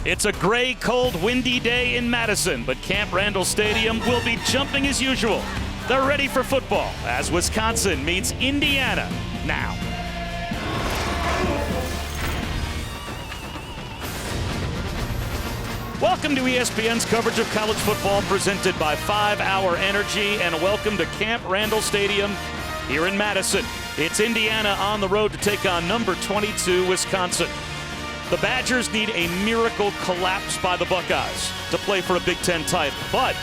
It's a gray, cold, windy day in Madison, but Camp Randall Stadium will be jumping as usual. They're ready for football as Wisconsin meets Indiana now. Welcome to ESPN's coverage of college football presented by 5 Hour Energy, and welcome to Camp Randall Stadium here in Madison. It's Indiana on the road to take on number 22 Wisconsin. The Badgers need a miracle collapse by the Buckeyes to play for a Big Ten title, but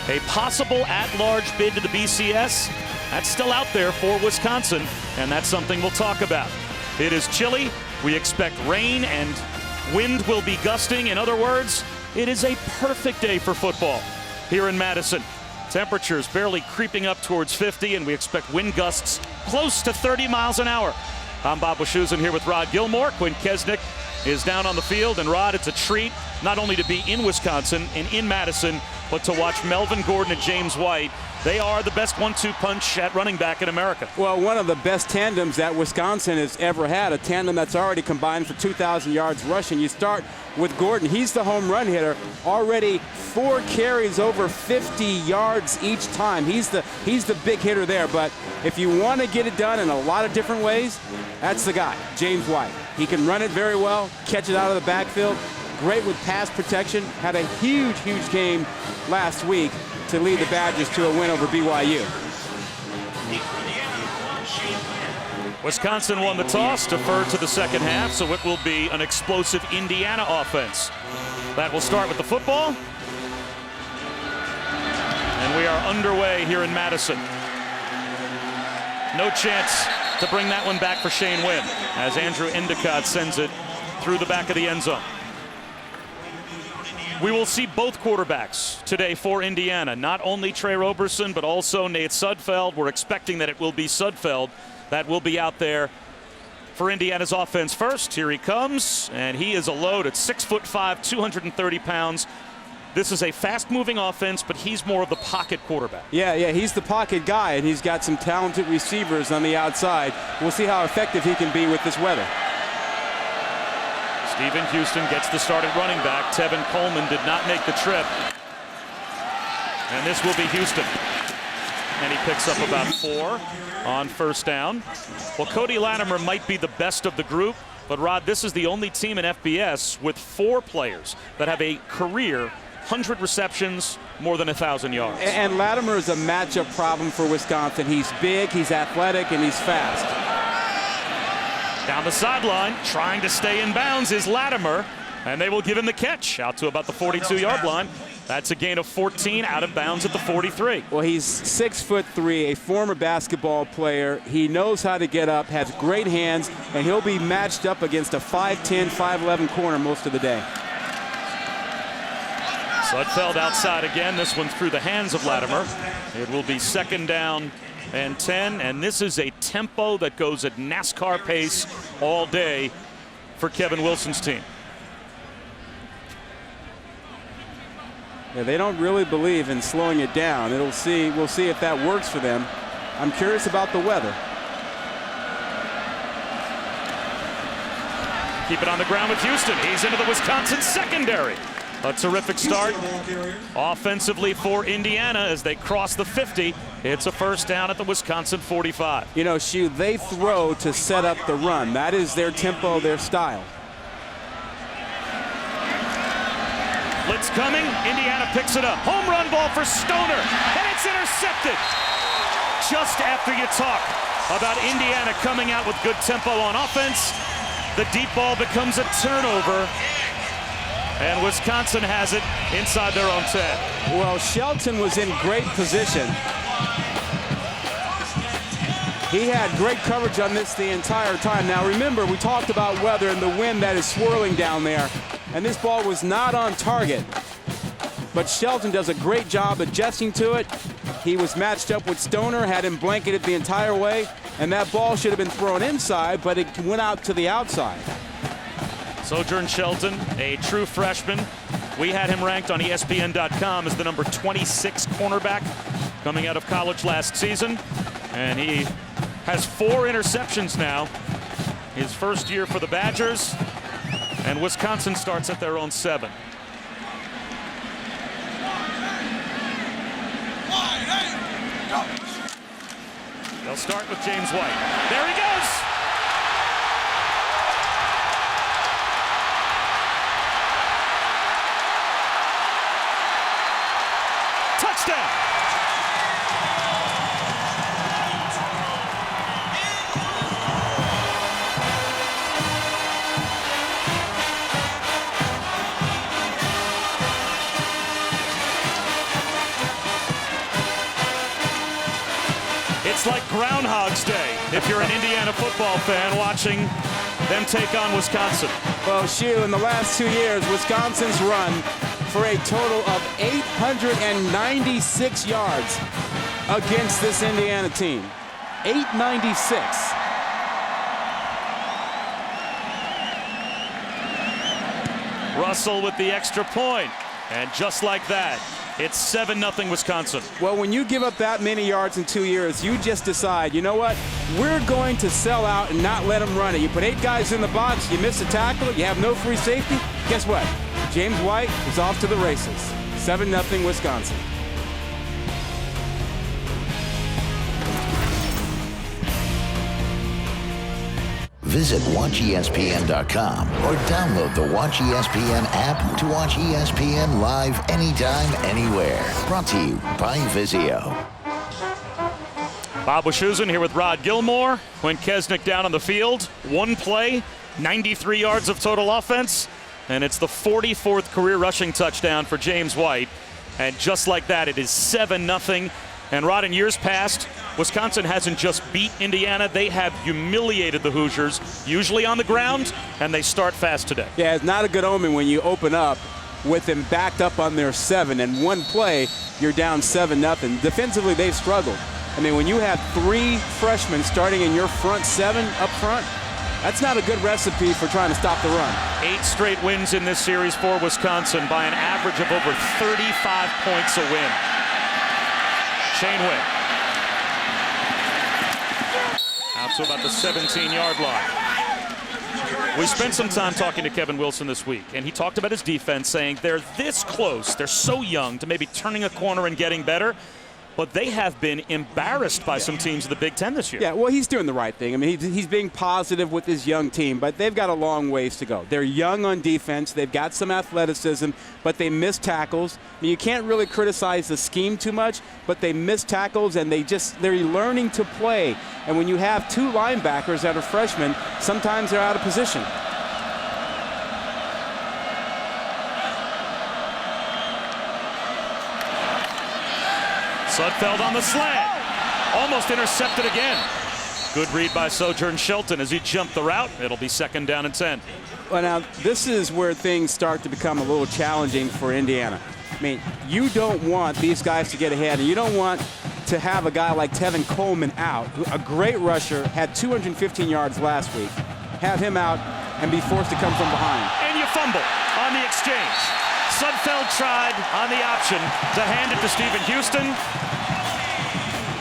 a possible at-large bid to the BCS, that's still out there for Wisconsin, and that's something we'll talk about. It is chilly. We expect rain, and wind will be gusting. In other words, it is a perfect day for football here in Madison. Temperatures barely creeping up towards 50, and we expect wind gusts close to 30 miles an hour. I'm Bob Wischusen here with Rod Gilmore. Quinn Kesnick is down on the field, and Rod, it's a treat not only to be in Wisconsin and in Madison, but to watch Melvin Gordon and James White. They are the best 1-2 punch at running back in America. Well, one of the best tandems that Wisconsin has ever had, a tandem that's already combined for 2,000 yards rushing. You start with Gordon. He's the home run hitter. Already 4 carries over 50 yards each time. He's the big hitter there. But if you want to get it done in a lot of different ways, that's the guy, James White. He can run it very well, catch it out of the backfield. Great with pass protection. Had a huge game last week to lead the Badgers to a win over BYU. Wisconsin won the toss, deferred to the second half, so it will be an explosive Indiana offense. That will start with the football. And we are underway here in Madison. No chance to bring that one back for Shane Wynn as Andrew Endicott sends it through the back of the end zone. We will see both quarterbacks today for Indiana. Not only Trey Roberson, but also Nate Sudfeld. We're expecting that it will be Sudfeld that will be out there for Indiana's offense first. Here he comes, and he is a load at 6'5", 230 pounds. This is a fast-moving offense, but he's more of the pocket quarterback. Yeah, he's the pocket guy, and he's got some talented receivers on the outside. We'll see how effective he can be with this weather. Stephen Houston gets the start at running back. Tevin Coleman did not make the trip. And this will be Houston. And he picks up about 4 on first down. Well, Cody Latimer might be the best of the group, but Rod, this is the only team in FBS with 4 players that have a career 100 receptions, more than 1,000 yards. And Latimer is a matchup problem for Wisconsin. He's big, he's athletic, and he's fast. Down the sideline, trying to stay in bounds is Latimer, and they will give him the catch out to about the 42-yard line. That's a gain of 14 out of bounds at the 43. Well, he's 6'3", a former basketball player. He knows how to get up, has great hands, and he'll be matched up against a 5'10", 5'11" corner most of the day. Sudfeld outside again, this one through the hands of Latimer. It will be second down and 10, and this is a tempo that goes at NASCAR pace all day for Kevin Wilson's team. Yeah, they don't really believe in slowing it down. We'll see if that works for them. I'm curious about the weather. Keep it on the ground with Houston. He's into the Wisconsin secondary. A terrific start offensively for Indiana as they cross the 50. It's a first down at the Wisconsin 45. You know, Shu, they throw to set up the run. That is their tempo, their style. Blitz coming. Indiana picks it up. Home run ball for Stoner, and it's intercepted. Just after you talk about Indiana coming out with good tempo on offense, the deep ball becomes a turnover. And Wisconsin has it inside their own 10. Well, Shelton was in great position. He had great coverage on this the entire time. Now remember, we talked about weather and the wind that is swirling down there. And this ball was not on target. But Shelton does a great job adjusting to it. He was matched up with Stoner, had him blanketed the entire way. And that ball should have been thrown inside, but it went out to the outside. Sojourn Shelton, a true freshman. We had him ranked on ESPN.com as the number 26 cornerback coming out of college last season. And he has 4 interceptions now. His first year for the Badgers. And Wisconsin starts at their own 7. They'll start with James White. There he goes! Touchdown! It's like Groundhog's Day if you're an Indiana football fan watching them take on Wisconsin. Well, Shu, in the last 2 years, Wisconsin's run for a total of 896 yards against this Indiana team. 896. Russell with the extra point. And just like that, it's 7-0 Wisconsin. Well, when you give up that many yards in 2 years, you just decide, you know what? We're going to sell out and not let them run it. You put 8 guys in the box, you miss a tackle, you have no free safety. Guess what? James White is off to the races. 7-0 Wisconsin. Visit WatchESPN.com or download the Watch ESPN app to watch ESPN live anytime, anywhere. Brought to you by Vizio. Bob Wischusen here with Rod Gilmore. Quinn Kesnick down on the field. One play, 93 yards of total offense, and it's the 44th career rushing touchdown for James White. And just like that, it is 7-0. And Rod, in years past, Wisconsin hasn't just beat Indiana, they have humiliated the Hoosiers, usually on the ground, and they start fast today. Yeah, it's not a good omen when you open up with them backed up on their 7, and one play, you're down 7-0. Defensively, they've struggled. I mean, when you have 3 freshmen starting in your front 7 up front, that's not a good recipe for trying to stop the run. 8 straight wins in this series for Wisconsin by an average of over 35 points a win. Shane Witt. Out to about the 17-yard line. We spent some time talking to Kevin Wilson this week, and he talked about his defense, saying they're this close, they're so young to maybe turning a corner and getting better, but they have been embarrassed by some teams in the Big Ten this year. Yeah, well, he's doing the right thing. I mean, he's being positive with his young team, but they've got a long ways to go. They're young on defense. They've got some athleticism, but they miss tackles. I mean, you can't really criticize the scheme too much, but they miss tackles, and they're learning to play. And when you have 2 linebackers that are freshmen, sometimes they're out of position. Sudfeld on the slant. Almost intercepted again. Good read by Sojourn Shelton as he jumped the route. It'll be 2nd down and 10. Well, now, this is where things start to become a little challenging for Indiana. I mean, you don't want these guys to get ahead, and you don't want to have a guy like Tevin Coleman out, a great rusher, had 215 yards last week, have him out and be forced to come from behind. And you fumble on the exchange. Sudfeld tried on the option to hand it to Stephen Houston.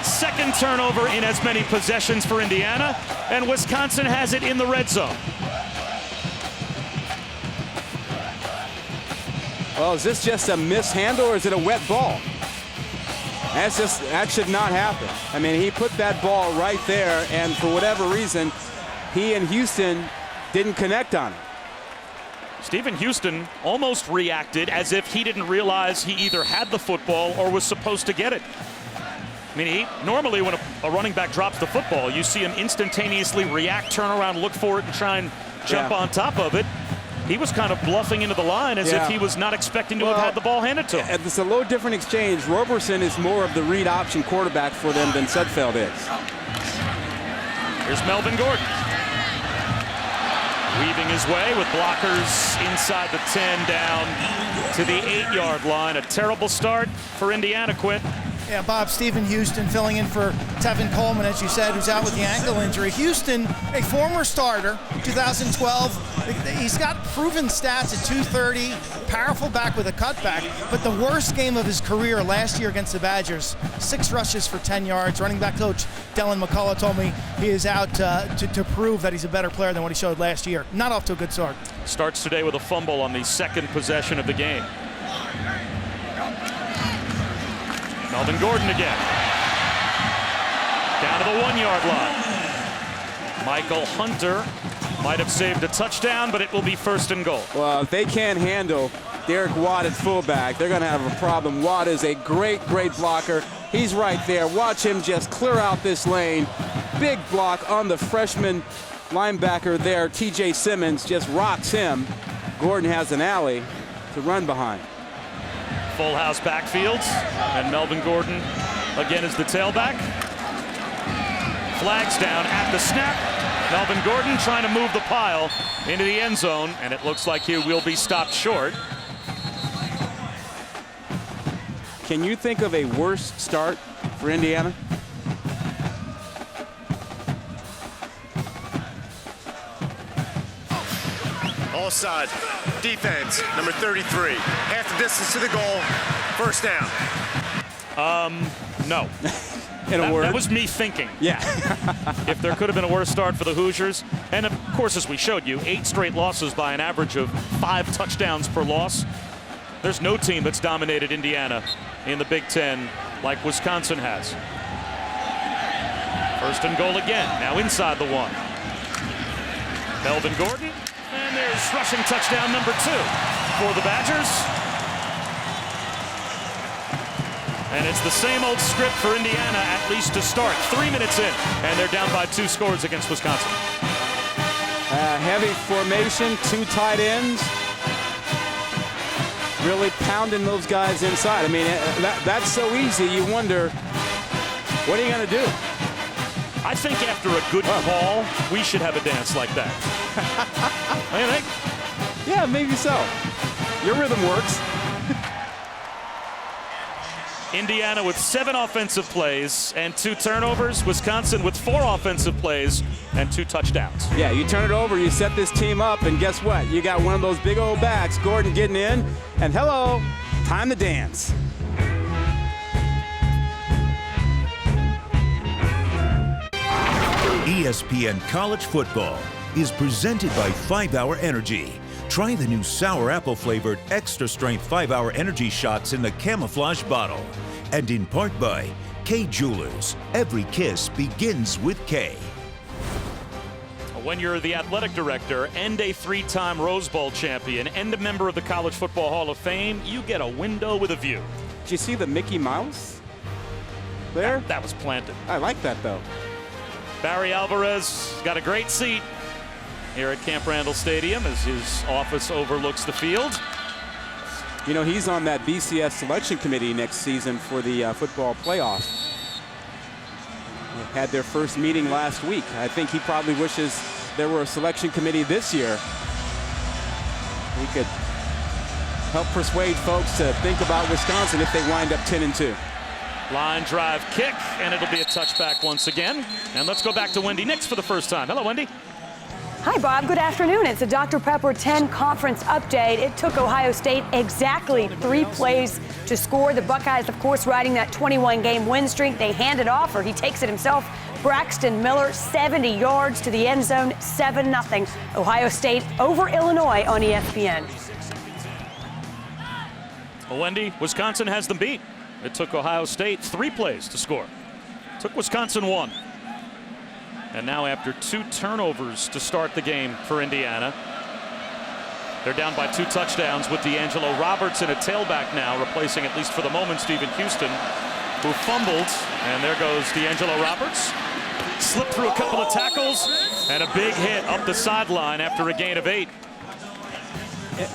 2nd turnover in as many possessions for Indiana, and Wisconsin has it in the red zone. Well, is this just a mishandle or is it a wet ball? That should not happen. I mean, he put that ball right there, and for whatever reason, he and Houston didn't connect on it. Stephen Houston almost reacted as if he didn't realize he either had the football or was supposed to get it. I mean, normally when a running back drops the football, you see him instantaneously react, turn around, look for it, and try and jump on top of it. He was kind of bluffing into the line as if he was not expecting to have had the ball handed to him. It's a little different exchange. Roberson is more of the read option quarterback for them than Sudfeld is. Here's Melvin Gordon. Weaving his way with blockers inside the 10 down to the 8-yard line. A terrible start for Indiana, Quinn. Yeah, Bob, Stephen Houston filling in for Tevin Coleman, as you said, who's out with the ankle injury. Houston, a former starter, 2012. He's got proven stats at 230, powerful back with a cutback, but the worst game of his career last year against the Badgers, 6 rushes for 10 yards. Running back coach Dylan McCullough told me he is out to prove that he's a better player than what he showed last year. Not off to a good start. Starts today with a fumble on the second possession of the game. Melvin Gordon again. Down to the 1-yard line. Michael Hunter might have saved a touchdown, but it will be first and goal. Well, if they can't handle Derek Watt at fullback, they're going to have a problem. Watt is a great blocker. He's right there. Watch him just clear out this lane. Big block on the freshman linebacker there. TJ Simmons just rocks him. Gordon has an alley to run behind. Full house backfield, and Melvin Gordon again is the tailback. Flags down at the snap. Melvin Gordon trying to move the pile into the end zone, and it looks like he will be stopped short. Can you think of a worse start for Indiana? Offside. Defense, number 33. Half the distance to the goal. First down. No. That was me thinking. Yeah. If there could have been a worse start for the Hoosiers. And of course, as we showed you, 8 straight losses by an average of 5 touchdowns per loss. There's no team that's dominated Indiana in the Big Ten like Wisconsin has. First and goal again. Now inside the 1. Melvin Gordon. And there's rushing touchdown number 2 for the Badgers. And it's the same old script for Indiana, at least to start. 3 minutes in, and they're down by 2 scores against Wisconsin. Heavy formation, 2 tight ends. Really pounding those guys inside. I mean, that's so easy. You wonder, what are you going to do? I think after a good call, we should have a dance like that. What do you think? Yeah, maybe so. Your rhythm works. Indiana with 7 offensive plays and 2 turnovers. Wisconsin with 4 offensive plays and 2 touchdowns. Yeah, you turn it over, you set this team up, and guess what? You got one of those big old backs, Gordon getting in, and hello, time to dance. ESPN College Football is presented by 5-Hour Energy. Try the new sour apple flavored extra strength 5-Hour Energy shots in the camouflage bottle. And in part by K Jewelers. Every kiss begins with K. When you're the athletic director and a 3-time Rose Bowl champion and a member of the College Football Hall of Fame, you get a window with a view. Did you see the Mickey Mouse there? That was planted. I like that, though. Barry Alvarez got a great seat here at Camp Randall Stadium as his office overlooks the field. You know, he's on that BCS selection committee next season for the football playoff. They had their first meeting last week. I think he probably wishes there were a selection committee this year. He could help persuade folks to think about Wisconsin if they wind up 10-2. Line drive kick, and it'll be a touchback once again. And let's go back to Wendy Nix for the first time. Hello, Wendy. Hi, Bob. Good afternoon. It's a Dr. Pepper 10 conference update. It took Ohio State exactly 3 plays to score. The Buckeyes, of course, riding that 21-game win streak. They hand it off, or he takes it himself. Braxton Miller, 70 yards to the end zone, 7-0. Ohio State over Illinois on ESPN. Well, Wendy, Wisconsin has them beat. It took Ohio State 3 plays to score. It took Wisconsin 1. And now after 2 turnovers to start the game for Indiana, they're down by 2 touchdowns with D'Angelo Roberts in a tailback now, replacing, at least for the moment, Stephen Houston, who fumbled. And there goes D'Angelo Roberts. Slipped through a couple of tackles and a big hit up the sideline after a gain of 8.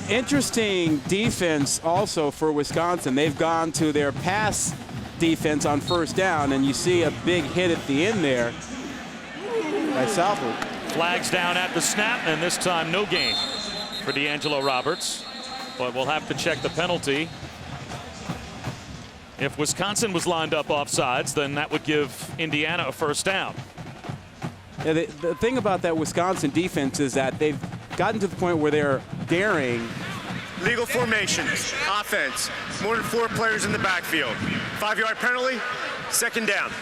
Interesting defense also for Wisconsin. They've gone to their pass defense on first down, and you see a big hit at the end there by Salford. Flags down at the snap, and this time no gain for D'Angelo Roberts. But we'll have to check the penalty. If Wisconsin was lined up offsides, then that would give Indiana a first down. Yeah, the thing about that Wisconsin defense is that they've gotten to the point where they're daring. Legal formation, offense, more than 4 players in the backfield. 5-yard penalty, second down.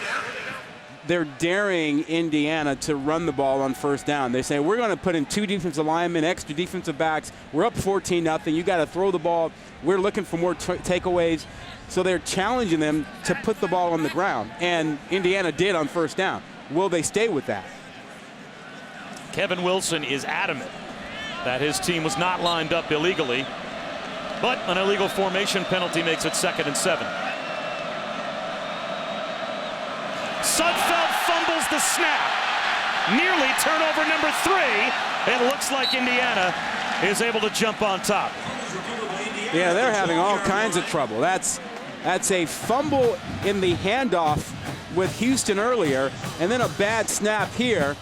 They're daring Indiana to run the ball on first down. They say, we're going to put in 2 defensive linemen, extra defensive backs. We're up 14-0. You got to throw the ball. We're looking for more takeaways. So they're challenging them to put the ball on the ground. And Indiana did on first down. Will they stay with that? Kevin Wilson is adamant that his team was not lined up illegally, but an illegal formation penalty makes it 2nd and 7. Sudfeld fumbles the snap. Nearly turnover number 3. It looks like Indiana is able to jump on top. Yeah, they're having all kinds of trouble. That's a fumble in the handoff with Houston earlier, and then a bad snap here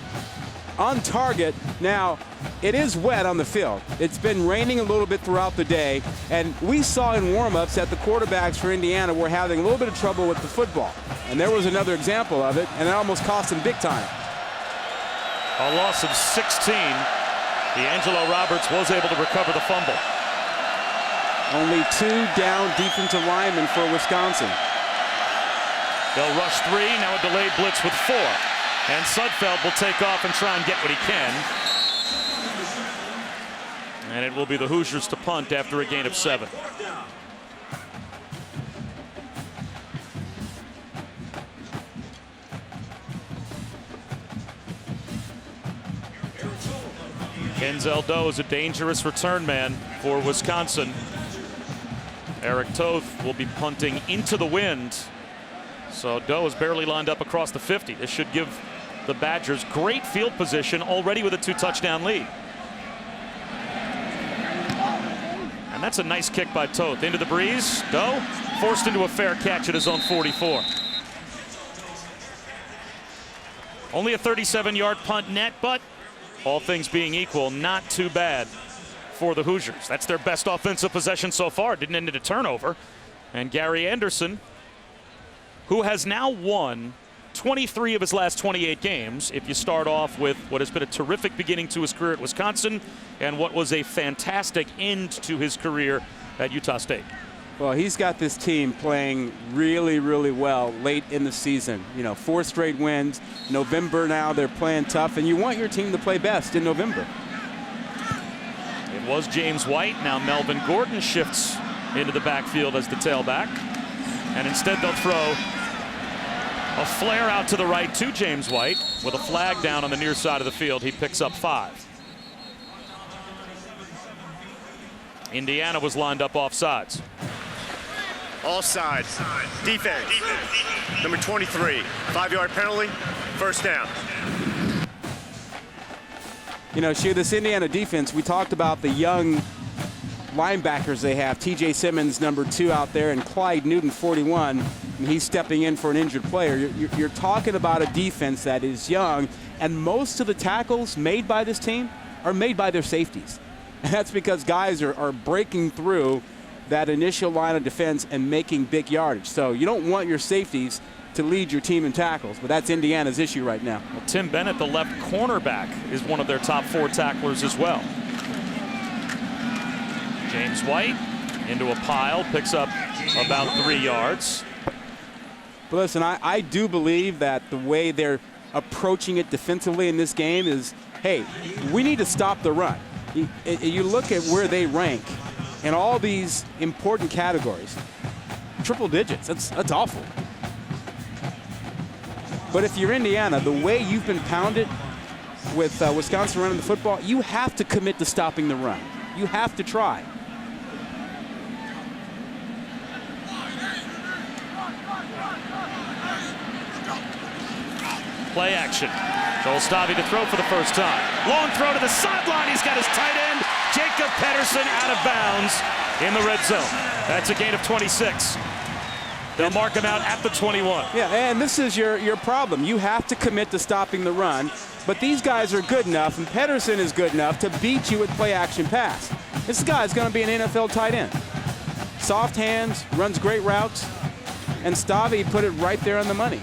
on target. Now, it is wet on the field. It's been raining a little bit throughout the day, and we saw in warm-ups that the quarterbacks for Indiana were having a little bit of trouble with the football. And there was another example of it, and it almost cost them big time. A loss of 16. D'Angelo Roberts was able to recover the fumble. Only 2 down defensive linemen for Wisconsin. They'll rush 3, now a delayed blitz with 4. And Sudfeld will take off and try and get what he can. And it will be the Hoosiers to punt after a gain of 7. Kenzel Doe is a dangerous return man for Wisconsin. Eric Toth will be punting into the wind. So Doe is barely lined up across the 50. This should give the Badgers great field position already with a 2-touchdown lead. And that's a nice kick by Toth. Into the breeze. Doe forced into a fair catch at his own 44. Only a 37-yard punt net, but all things being equal, not too bad for the Hoosiers. That's their best offensive possession so far. Didn't end in a turnover. And Gary Anderson, who has now won 23 of his last 28 games, if you start off with what has been a terrific beginning to his career at Wisconsin and what was a fantastic end to his career at Utah State. Well, he's got this team playing really, really well late in the season. 4 straight wins. November now, they're playing tough, and you want your team to play best in November. It was James White. Now Melvin Gordon shifts into the backfield as the tailback. And instead they'll throw a flare out to the right to James White with a flag down on the near side of the field. He picks up 5. Indiana was lined up offsides. Offside. Defense. Number 23. 5-yard penalty. First down. Shu, this Indiana defense, we talked about the young linebackers they have. TJ Simmons, number 2 out there, and Clyde Newton, 41. And he's stepping in for an injured player. You're talking about a defense that is young, and most of the tackles made by this team are made by their safeties. And that's because guys are breaking through that initial line of defense and making big yardage. So you don't want your safeties to lead your team in tackles, but that's Indiana's issue right now. Well, Tim Bennett, the left cornerback, is one of their top 4 tacklers as well. James White into a pile, picks up about 3 yards. But listen, I do believe that the way they're approaching it defensively in this game is, hey, we need to stop the run. You look at where they rank in all these important categories. Triple digits, that's awful. But if you're Indiana, the way you've been pounded with Wisconsin running the football, you have to commit to stopping the run. You have to try. Play action. Joel Stave to throw for the first time. Long throw to the sideline. He's got his tight end, Jacob Pedersen, out of bounds in the red zone. That's a gain of 26. They'll mark him out at the 21. Yeah, and this is your problem. You have to commit to stopping the run, but these guys are good enough, and Pedersen is good enough to beat you at play-action pass. This guy's going to be an NFL tight end. Soft hands, runs great routes. and Stavi put it right there on the money.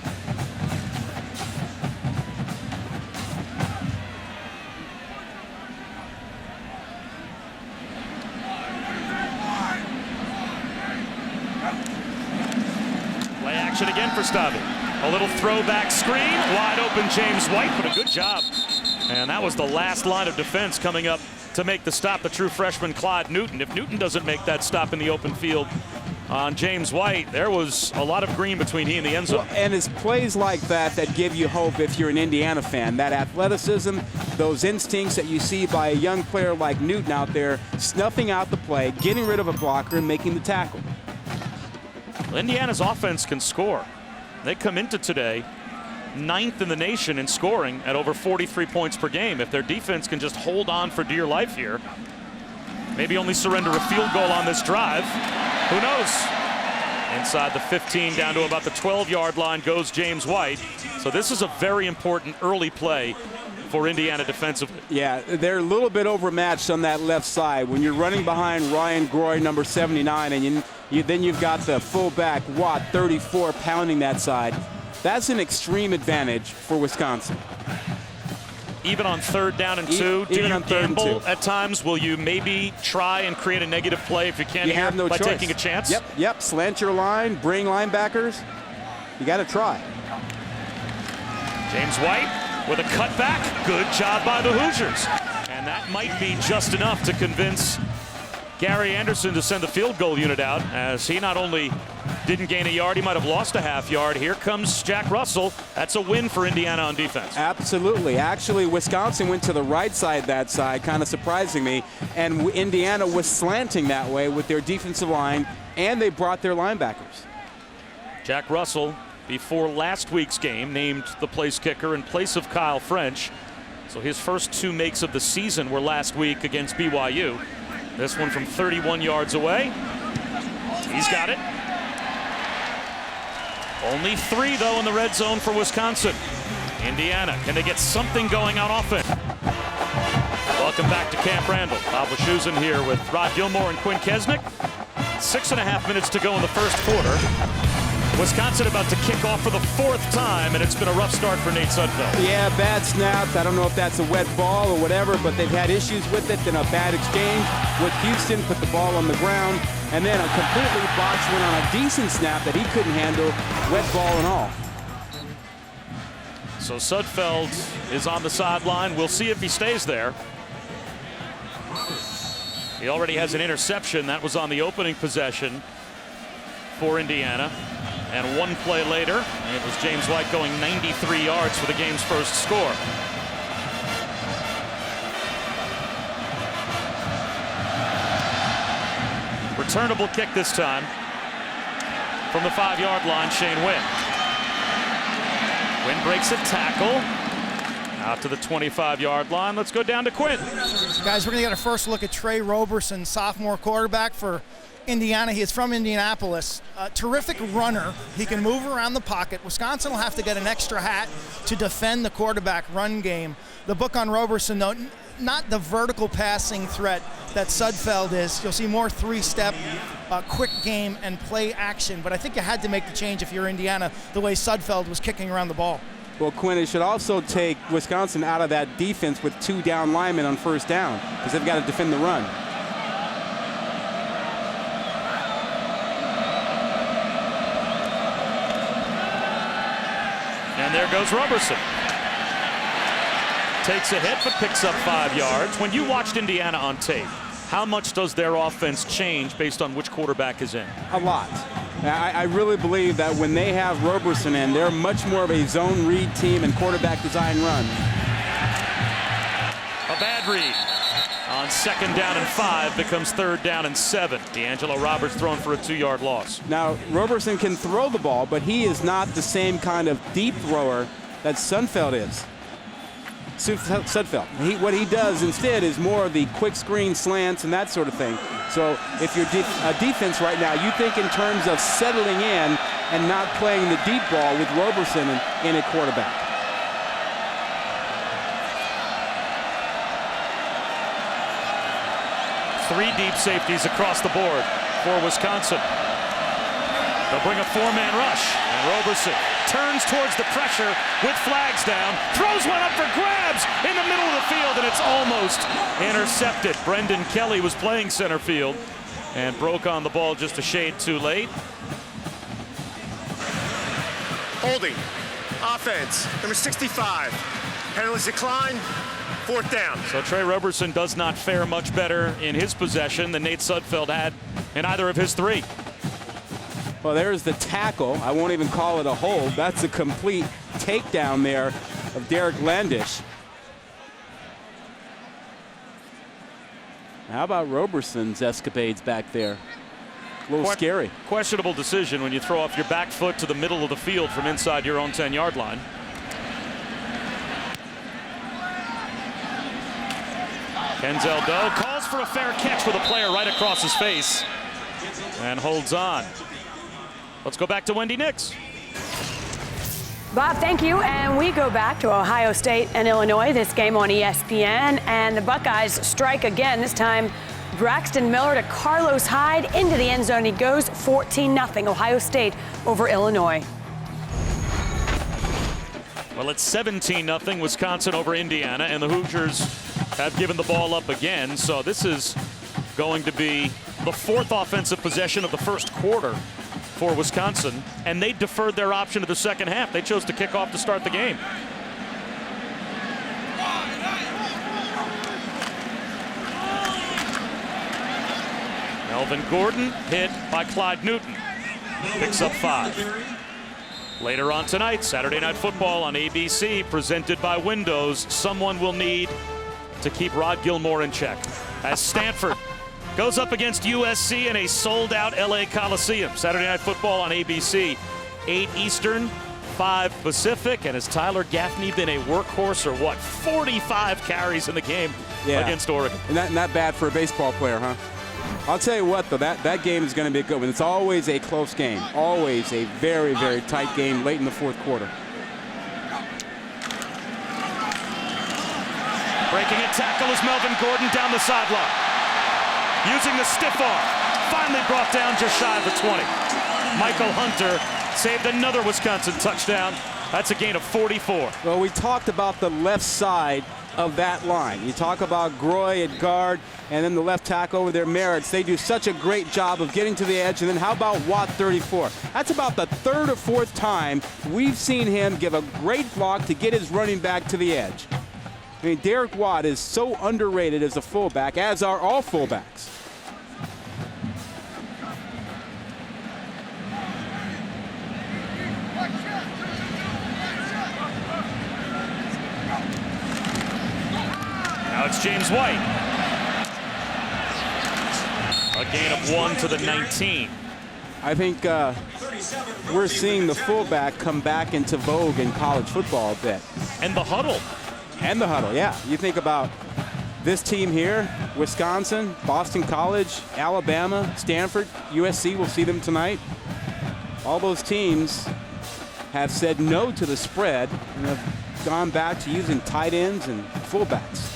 Play action again for Stavi. A little throwback screen, wide open James White, but a good job. And that was the last line of defense coming up to make the stop, the true freshman Clyde Newton. If Newton doesn't make that stop in the open field on James White, there was a lot of green between he and the end zone. Well, and it's plays like that that give you hope if you're an Indiana fan. That athleticism, those instincts that you see by a young player like Newton out there, snuffing out the play, getting rid of a blocker, and making the tackle. Well, Indiana's offense can score. They come into today 9th in the nation in scoring at over 43 points per game. If their defense can just hold on for dear life here, maybe only surrender a field goal on this drive, who knows? Inside the 15, down to about the 12-yard line goes James White. So this is a very important early play for Indiana defensively. Yeah, they're a little bit overmatched on that left side. When you're running behind Ryan Groy, number 79, and then you've got the fullback, Watt, 34, pounding that side. That's an extreme advantage for Wisconsin. Even on 3rd down and 2, do you gamble at times? Will you maybe try and create a negative play if you can You have no by choice. taking a chance? Yep, slant your line, bring linebackers. You got to try. James White with a cutback. Good job by the Hoosiers. And that might be just enough to convince Gary Anderson to send the field goal unit out, as he not only didn't gain a yard, he might have lost a half yard. Here comes Jack Russell. That's a win for Indiana on defense. Absolutely. Actually, Wisconsin went to the right side that side, kind of surprising me, and Indiana was slanting that way with their defensive line, and they brought their linebackers. Jack Russell, before last week's game, named the place kicker in place of Kyle French. So his first 2 makes of the season were last week against BYU. This one from 31 yards away. He's got it. Only 3, though, in the red zone for Wisconsin. Indiana, can they get something going on offense? Welcome back to Camp Randall. Bob Wischusen here with Rod Gilmore and Quinn Kesnick. 6.5 minutes to go in the first quarter. Wisconsin about to kick off for the 4th time, and it's been a rough start for Nate Sudfeld. Yeah, bad snaps. I don't know if that's a wet ball or whatever, but they've had issues with it. Then a bad exchange with Houston, put the ball on the ground, and then a completely botched one on a decent snap that he couldn't handle, wet ball and all. So Sudfeld is on the sideline. We'll see if he stays there. He already has an interception. That was on the opening possession for Indiana. And 1 play later, it was James White going 93 yards for the game's first score. Returnable kick this time from the 5-yard line, Shane Wynn. Wynn breaks a tackle out to the 25-yard line. Let's go down to Quinn. Guys, we're going to get a first look at Trey Roberson, sophomore quarterback for Indiana. He is from Indianapolis. A terrific runner. He can move around the pocket. Wisconsin will have to get an extra hat to defend the quarterback run game. The book on Roberson, though, not the vertical passing threat that Sudfeld is. You'll see more 3-step, quick game and play action. But I think you had to make the change if you're Indiana, the way Sudfeld was kicking around the ball. Well, Quinn, it should also take Wisconsin out of that defense with 2 down linemen on 1st down, because they've got to defend the run. And there goes Roberson. Takes a hit, but picks up 5 yards. When you watched Indiana on tape, how much does their offense change based on which quarterback is in? A lot. I really believe that when they have Roberson in, they're much more of a zone read team and quarterback design run. A bad read on 2nd down and 5 becomes 3rd down and 7. D'Angelo Roberts thrown for a 2-yard loss. Now, Roberson can throw the ball, but he is not the same kind of deep thrower that Sudfeld is. Sudfeld. What he does instead is more of the quick screen slants and that sort of thing. So if you're a defense right now, you think in terms of settling in and not playing the deep ball with Roberson in a quarterback. Three deep safeties across the board for Wisconsin. They'll bring a four-man rush, and Roberson turns towards the pressure with flags down, throws one up for grabs in the middle of the field, and it's almost intercepted. Brendan Kelly was playing center field and broke on the ball just a shade too late. Holding. Offense. Number 65. Penalties decline. 4th down. So Trey Roberson does not fare much better in his possession than Nate Sudfeld had in either of his 3. Well, there's the tackle. I won't even call it a hold. That's a complete takedown there of Derek Landish. How about Roberson's escapades back there? A little scary. Questionable decision when you throw off your back foot to the middle of the field from inside your own 10-yard line. Kenzel Doe calls for a fair catch with a player right across his face and holds on. Let's go back to Wendy Nix. Bob, thank you. And we go back to Ohio State and Illinois. This game on ESPN. And the Buckeyes strike again. This time, Braxton Miller to Carlos Hyde into the end zone. He goes 14-0. Ohio State over Illinois. Well, it's 17-0 Wisconsin over Indiana, and the Hoosiers have given the ball up again. So this is going to be the 4th offensive possession of the first quarter for Wisconsin, and they deferred their option to the second half. They chose to kick off to start the game. Melvin Gordon hit by Clyde Newton. Picks up 5. Later on tonight, Saturday Night Football on ABC, presented by Windows. Someone will need to keep Rod Gilmore in check as Stanford goes up against USC in a sold-out LA Coliseum. Saturday Night Football on ABC, 8 Eastern, 5 Pacific. And has Tyler Gaffney been a workhorse or what? 45 carries in the game against Oregon. And not bad for a baseball player, huh? I'll tell you what, though, that game is going to be a good one. It's always a close game. Always a very, very tight game late in the 4th quarter. Breaking a tackle is Melvin Gordon down the sideline. Using the stiff arm, finally brought down just shy of the 20. Michael Hunter saved another Wisconsin touchdown. That's a gain of 44. Well, we talked about the left side of that line. You talk about Groy at guard, and then the left tackle over there, Merritt. They do such a great job of getting to the edge. And then how about Watt 34? That's about the 3rd or 4th time we've seen him give a great block to get his running back to the edge. I mean, Derek Watt is so underrated as a fullback, as are all fullbacks. Now it's James White. A gain of 1 to the 19. I think we're seeing the fullback come back into vogue in college football a bit. And the huddle. And the huddle, yeah. You think about this team here, Wisconsin, Boston College, Alabama, Stanford, USC, we'll see them tonight. All those teams have said no to the spread and have gone back to using tight ends and fullbacks.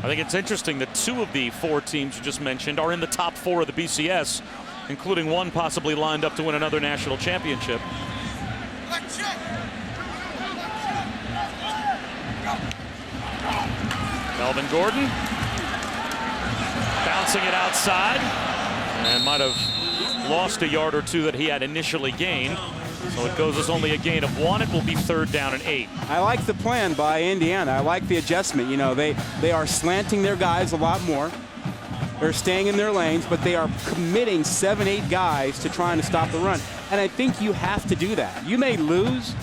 I think it's interesting that 2 of the 4 teams you just mentioned are in the top 4 of the BCS, including one possibly lined up to win another national championship. Melvin Gordon bouncing it outside and might have lost a yard or 2 that he had initially gained. So it goes as only a gain of 1. It will be 3rd down and 8. I like the plan by Indiana. I like the adjustment. You know, they are slanting their guys a lot more. They're staying in their lanes, but they are committing 7-8 guys to trying to stop the run. And I think you have to do that. You may lose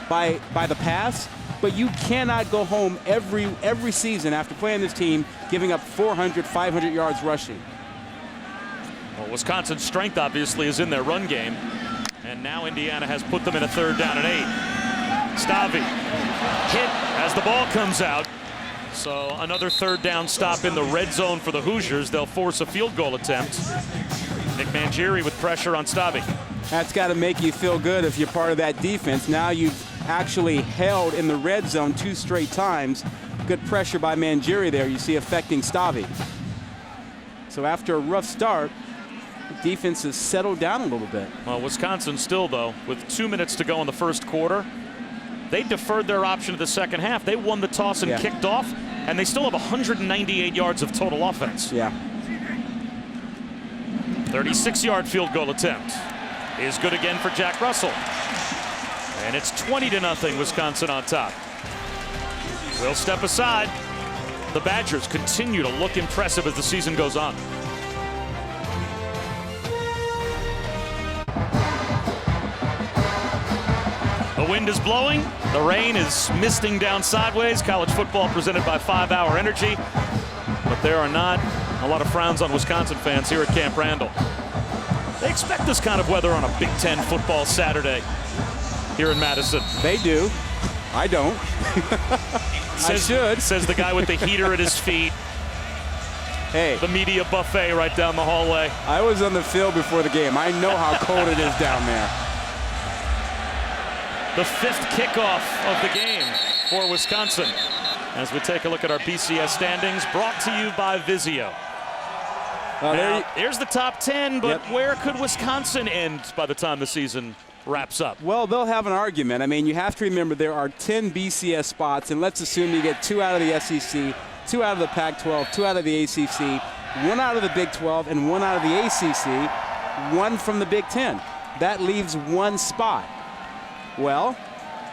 by the pass, but you cannot go home every season after playing this team giving up 400, 500 yards rushing. Well, Wisconsin's strength obviously is in their run game. And now Indiana has put them in a 3rd down and 8. Stavy hit as the ball comes out. So another 3rd down stop in the red zone for the Hoosiers. They'll force a field goal attempt. Nick Mangieri with pressure on Stavy. That's got to make you feel good if you're part of that defense. Now you've actually held in the red zone 2 straight times. Good pressure by Mangieri there, you see, affecting Stavy. So after a rough start, defense has settled down a little bit. Well, Wisconsin still, though, with 2 minutes to go in the first quarter, they deferred their option to the second half. They won the toss and kicked off, and they still have 198 yards of total offense. Yeah. 36-yard field goal attempt is good again for Jack Russell. And it's 20-0, Wisconsin on top. We'll step aside. The Badgers continue to look impressive as the season goes on. The wind is blowing. The rain is misting down sideways. College football presented by 5 Hour Energy. But there are not a lot of frowns on Wisconsin fans here at Camp Randall. They expect this kind of weather on a Big Ten football Saturday here in Madison. They do. I don't. I should. Says the guy with the heater at his feet. Hey. The media buffet right down the hallway. I was on the field before the game. I know how cold it is down there. The 5th kickoff of the game for Wisconsin. As we take a look at our BCS standings, brought to you by Vizio. Now, here's the top 10, but where could Wisconsin end by the time the season wraps up? Well, they'll have an argument. I mean, you have to remember there are 10 BCS spots, and let's assume you get 2 out of the SEC, 2 out of the Pac-12, 2 out of the ACC, 1 out of the Big 12, and 1 out of the ACC, 1 from the Big 10. That leaves 1 spot. Well,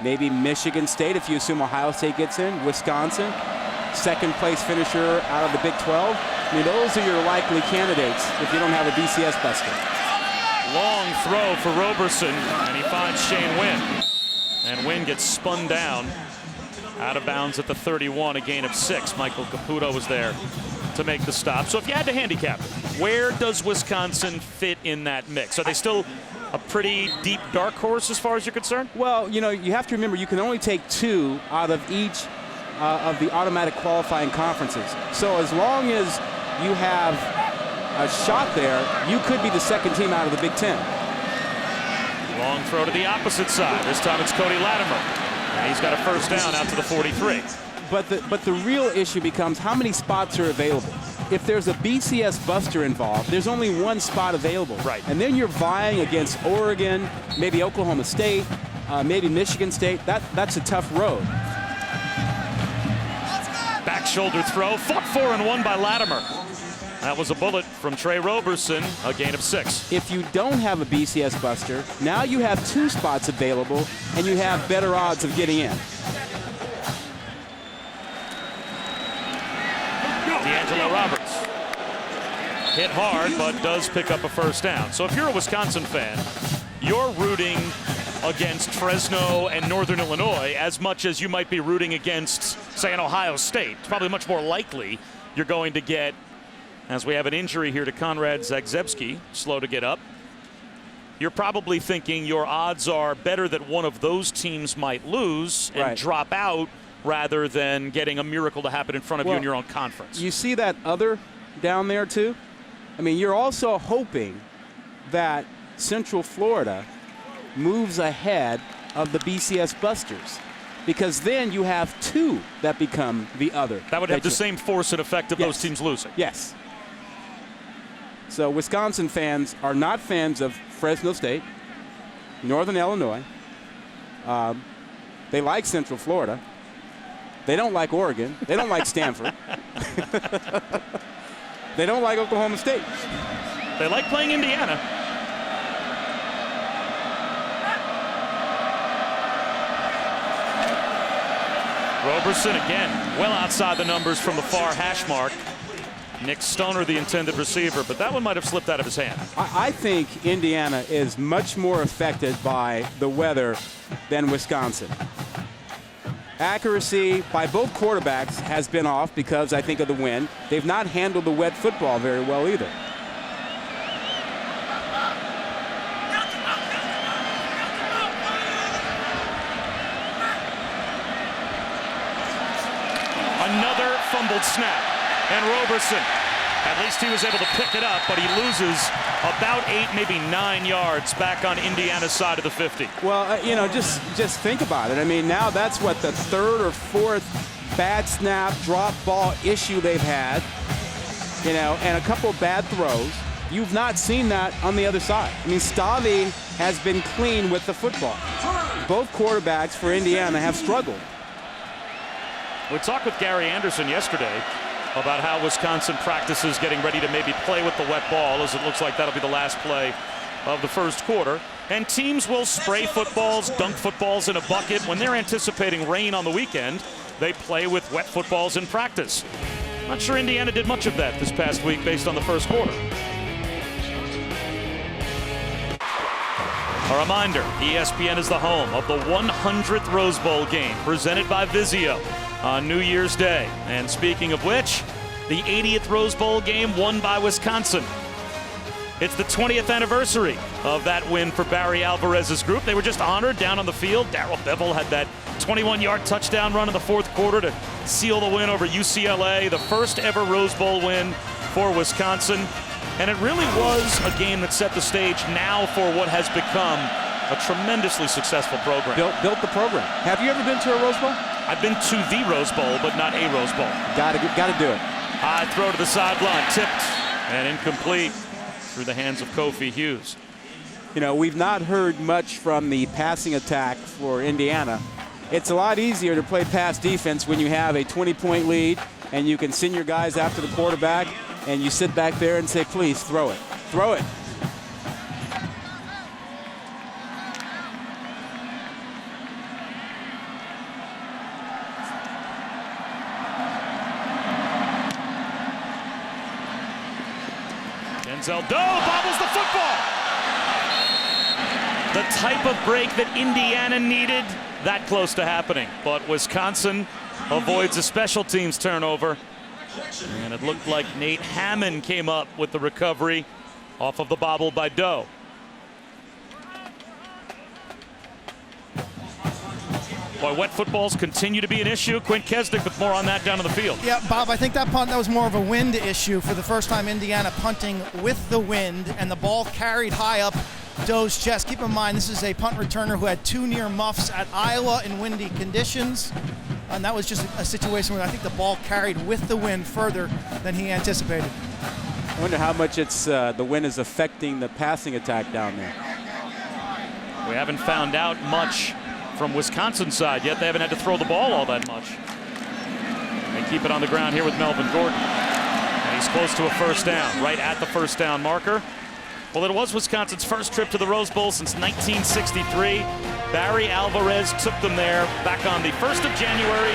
maybe Michigan State, if you assume Ohio State gets in, Wisconsin, second place finisher out of the Big 12. I mean, those are your likely candidates if you don't have a BCS buster. Long throw for Roberson, and he finds Shane Wynn. And Wynn gets spun down out of bounds at the 31, a gain of 6. Michael Caputo was there to make the stop. So if you had to handicap it, where does Wisconsin fit in that mix? Are they still a pretty deep dark horse as far as you're concerned? Well, you know, you have to remember you can only take 2 out of each of the automatic qualifying conferences. So as long as you have a shot there, you could be the second team out of the Big Ten. Long throw to the opposite side. This time it's Cody Latimer. And he's got a first down out to the 43. But the real issue becomes how many spots are available. If there's a BCS buster involved, there's only 1 spot available. Right. And then you're vying against Oregon, maybe Oklahoma State, maybe Michigan State. That's a tough road. Back shoulder throw, fought for and won by Latimer. That was a bullet from Trey Roberson, a gain of 6. If you don't have a BCS buster, now you have 2 spots available, and you have better odds of getting in. D'Angelo Roberts hit hard, but does pick up a first down. So if you're a Wisconsin fan, you're rooting against Fresno and Northern Illinois as much as you might be rooting against, say, an Ohio State. It's probably much more likely you're going to get, as we have an injury here to Konrad Zagzebski, slow to get up. You're probably thinking your odds are better that one of those teams might lose and drop out rather than getting a miracle to happen in front of you in your own conference. You see that other down there too? I mean, you're also hoping that Central Florida moves ahead of the BCS busters, because then you have 2 that become the other. That would have the same force and effect of those teams losing. Yes. So Wisconsin fans are not fans of Fresno State, Northern Illinois. They like Central Florida. They don't like Oregon. They don't like Stanford. They don't like Oklahoma State. They like playing Indiana. Roberson again, well outside the numbers from the far hash mark. Nick Stoner, the intended receiver, but that one might have slipped out of his hand. I think Indiana is much more affected by the weather than Wisconsin. Accuracy by both quarterbacks has been off because I think of the wind. They've not handled the wet football very well either. Another fumbled snap. And Roberson, at least he was able to pick it up, but he loses about 8, maybe 9 yards back on Indiana's side of the 50. Well, you know, just think about it. I mean, now that's what, the 3rd or 4th bad snap, drop ball issue they've had, you know, and a couple of bad throws. You've not seen that on the other side. I mean, Stavi has been clean with the football. Both quarterbacks for Indiana have struggled. We talked with Gary Anderson yesterday about how Wisconsin practices getting ready to maybe play with the wet ball, as it looks like that'll be the last play of the first quarter. And teams will spray footballs, dunk footballs in a bucket. When they're anticipating rain on the weekend, they play with wet footballs in practice. Not sure Indiana did much of that this past week based on the first quarter. A reminder, ESPN is the home of the 100th Rose Bowl game presented by Vizio on New Year's Day. And speaking of which, the 80th Rose Bowl game won by Wisconsin. It's the 20th anniversary of that win for Barry Alvarez's group. They were just honored down on the field. Darrell Bevell had that 21-yard touchdown run in the fourth quarter to seal the win over UCLA, the first ever Rose Bowl win for Wisconsin. And it really was a game that set the stage now for what has become a tremendously successful program. Built the program. Have you ever been to a Rose Bowl? I've been to the Rose Bowl, but not a Rose Bowl. Got to do it. High throw to the sideline, tipped and incomplete through the hands of Kofi Hughes. You know, we've not heard much from the passing attack for Indiana. It's a lot easier to play pass defense when you have a 20-point lead and you can send your guys after the quarterback and you sit back there and say, please, throw it. Throw it. Denzel Doe bobbles the football. The type of break that Indiana needed, that close to happening. But Wisconsin avoids a special teams turnover. And it looked like Nate Hammond came up with the recovery off of the bobble by Doe. Boy, wet footballs continue to be an issue. Quint Kesdick with more on that down on the field. Yeah, Bob, I think that punt, that was more of a wind issue for the first time Indiana punting with the wind, and the ball carried high up Doe's chest. Keep in mind, this is a punt returner who had 2 near muffs at Iowa in windy conditions. And that was just a situation where I think the ball carried with the wind further than he anticipated. I wonder how much the wind is affecting the passing attack down there. We haven't found out much from Wisconsin's side yet. They haven't had to throw the ball all that much. They keep it on the ground here with Melvin Gordon. And he's close to a first down, right at the first down marker. Well, it was Wisconsin's first trip to the Rose Bowl since 1963. Barry Alvarez took them there back on the 1st of January,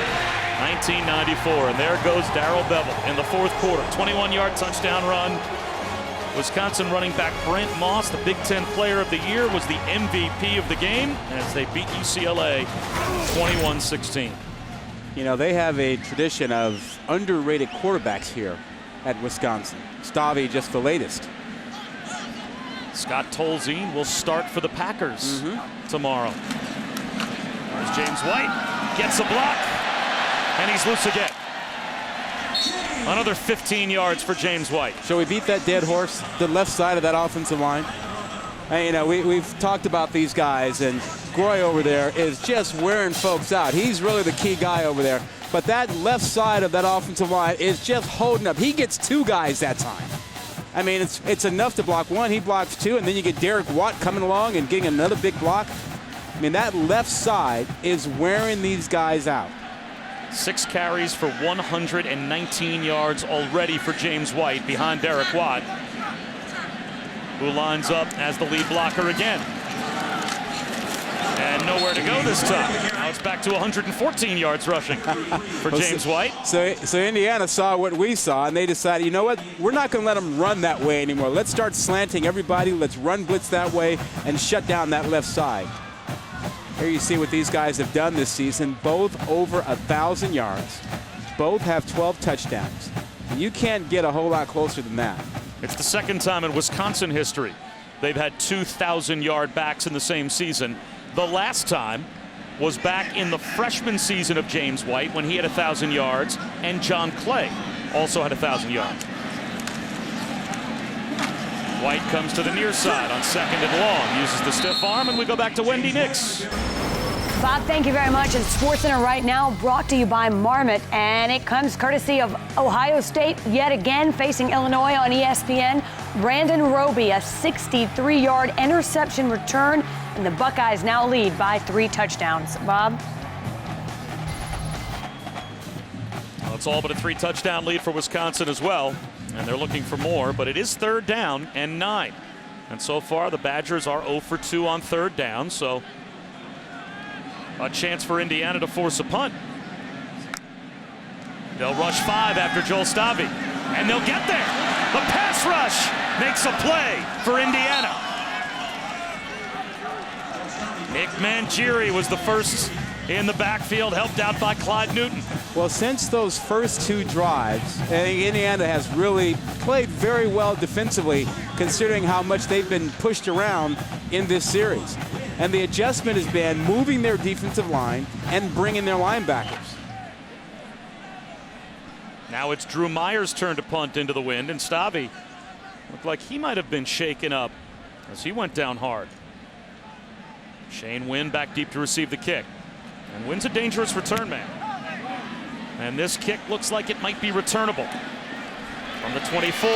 1994. And there goes Darrell Bevell in the fourth quarter. 21-yard touchdown run. Wisconsin running back Brent Moss, the Big Ten Player of the Year, was the MVP of the game as they beat UCLA 21-16. You know, they have a tradition of underrated quarterbacks here at Wisconsin. Stavi just the latest. Scott Tolzien will start for the Packers tomorrow. There's James White, gets a block, and he's loose again. Another 15 yards for James White. Shall we beat that dead horse, the left side of that offensive line? And, you know, we've talked about these guys, and Groy over there is just wearing folks out. He's really the key guy over there. But that left side of that offensive line is just holding up. He gets 2 guys that time. I mean, it's enough to block 1. He blocks 2, and then you get Derek Watt coming along and getting another big block. I mean, that left side is wearing these guys out. 6 carries for 119 yards already for James White behind Derek Watt, who lines up as the lead blocker again. And nowhere to go this time. Now it's back to 114 yards rushing for James White. So Indiana saw what we saw, and they decided, you know what, we're not going to let them run that way anymore. Let's start slanting everybody. Let's run blitz that way and shut down that left side. Here you see what these guys have done this season, both over 1,000 yards. Both have 12 touchdowns. And you can't get a whole lot closer than that. It's the second time in Wisconsin history they've had 2,000-yard backs in the same season. The last time was back in the freshman season of James White when he had 1,000 yards, and John Clay also had 1,000 yards. White comes to the near side on 2nd and long, uses the stiff arm, and we go back to Wendy Nix. Bob, thank you very much. And SportsCenter right now brought to you by Marmot, and it comes courtesy of Ohio State yet again facing Illinois on ESPN. Brandon Roby, a 63-yard interception return, and the Buckeyes now lead by 3 touchdowns. Bob? Well, it's all but a 3-touchdown lead for Wisconsin as well, and they're looking for more, but it is 3rd down and 9. And so far, the Badgers are 0 for 2 on 3rd down, so a chance for Indiana to force a punt. They'll rush 5 after Joel Stave, and they'll get there. The pass rush makes a play for Indiana. Nick Mangieri was the first in the backfield, helped out by Clyde Newton. Well, since those first 2 drives, I think Indiana has really played very well defensively, considering how much they've been pushed around in this series. And the adjustment has been moving their defensive line and bringing their linebackers. Now it's Drew Myers' turn to punt into the wind, and Stave looked like he might have been shaken up as he went down hard. Shane Wynn back deep to receive the kick. And Wynn's a dangerous return man. And this kick looks like it might be returnable. From the 24.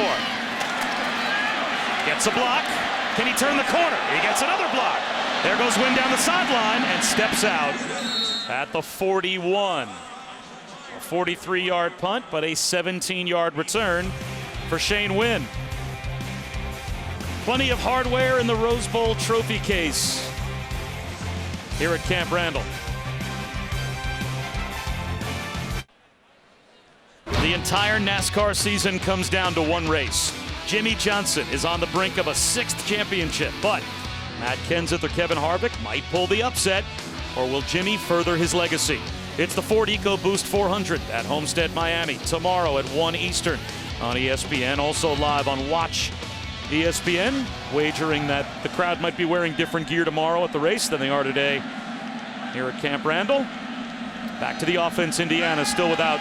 Gets a block. Can he turn the corner? He gets another block. There goes Wynn down the sideline and steps out at the 41. A 43-yard punt, but a 17-yard return for Shane Wynn. Plenty of hardware in the Rose Bowl trophy case here at Camp Randall. The entire NASCAR season comes down to one race. Jimmy Johnson is on the brink of a 6th championship, but Matt Kenseth or Kevin Harvick might pull the upset, or will Jimmy further his legacy? It's the Ford EcoBoost 400 at Homestead, Miami, tomorrow at 1 Eastern on ESPN. Also live on Watch ESPN, wagering that the crowd might be wearing different gear tomorrow at the race than they are today here at Camp Randall. Back to the offense, Indiana still without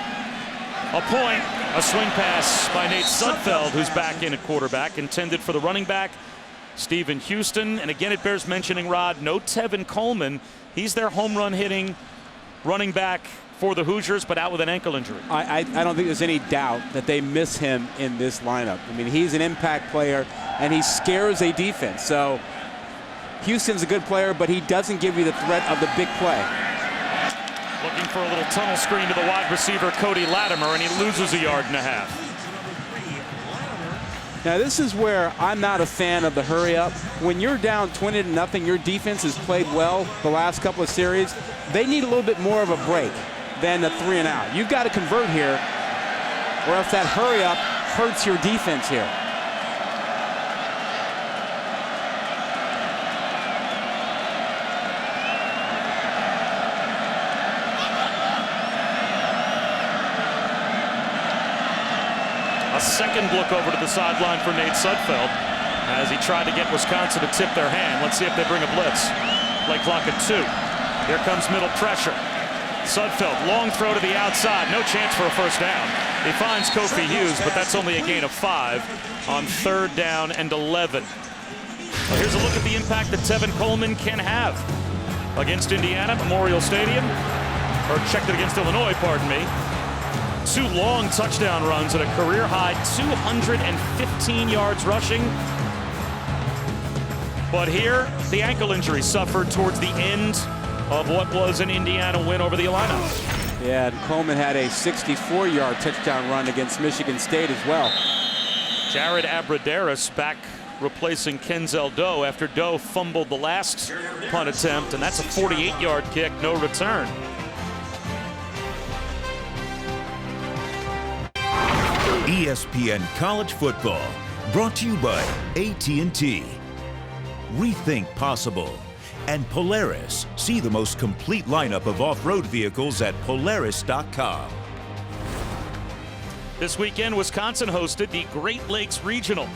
a point. A swing pass by Nate Sudfeld, who's back in at quarterback, intended for the running back, Stephen Houston. And again, it bears mentioning, Rod, no Tevin Coleman. He's their home run hitting running back for the Hoosiers, but out with an ankle injury. I don't think there's any doubt that they miss him in this lineup. I mean, he's an impact player, and he scares a defense. So Houston's a good player, but he doesn't give you the threat of the big play. Looking for a little tunnel screen to the wide receiver, Cody Latimer, and he loses a yard and a half. Now, this is where I'm not a fan of the hurry up. When you're down 20-0, your defense has played well the last couple of series. They need a little bit more of a break than a 3 and out. You've got to convert here, or else that hurry up hurts your defense here. A second look over to the sideline for Nate Sudfeld as he tried to get Wisconsin to tip their hand. Let's see if they bring a blitz. Play clock at 2. Here comes middle pressure. Sudfeld, long throw to the outside. No chance for a first down. He finds Kofi Hughes, but that's only a gain of 5 on 3rd down and 11. Well, here's a look at the impact that Tevin Coleman can have against Indiana, Memorial Stadium. Or checked it against Illinois, pardon me. 2 long touchdown runs at a career-high 215 yards rushing. But here, the ankle injury suffered towards the end of what was an Indiana win over the Illini. Yeah, and Coleman had a 64-yard touchdown run against Michigan State as well. Jared Abbrederis back replacing Kenzel Doe after Doe fumbled the last punt attempt, and that's a 48-yard kick, no return. ESPN College Football, brought to you by AT&T. Rethink possible. And Polaris. See the most complete lineup of off-road vehicles at Polaris.com. This weekend, Wisconsin hosted the Great Lakes Regional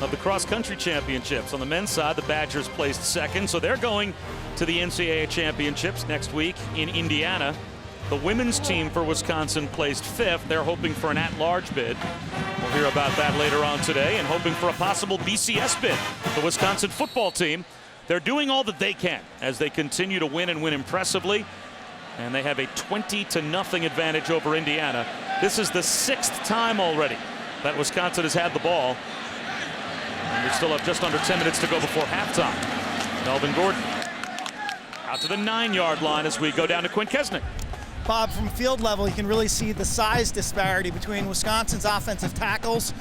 of the cross-country championships. On the men's side, the Badgers placed 2nd, so they're going to the NCAA championships next week in Indiana. The women's team for Wisconsin placed 5th. They're hoping for an at-large bid. We'll hear about that later on today, and hoping for a possible BCS bid. The Wisconsin football team they're doing all that they can as they continue to win and win impressively. And they have a 20-0 advantage over Indiana. This is the 6th time already that Wisconsin has had the ball. And we still have just under 10 minutes to go before halftime. Melvin Gordon out to the 9-yard line as we go down to Quint Kesnick. Bob, from field level, you can really see the size disparity between Wisconsin's offensive tackles,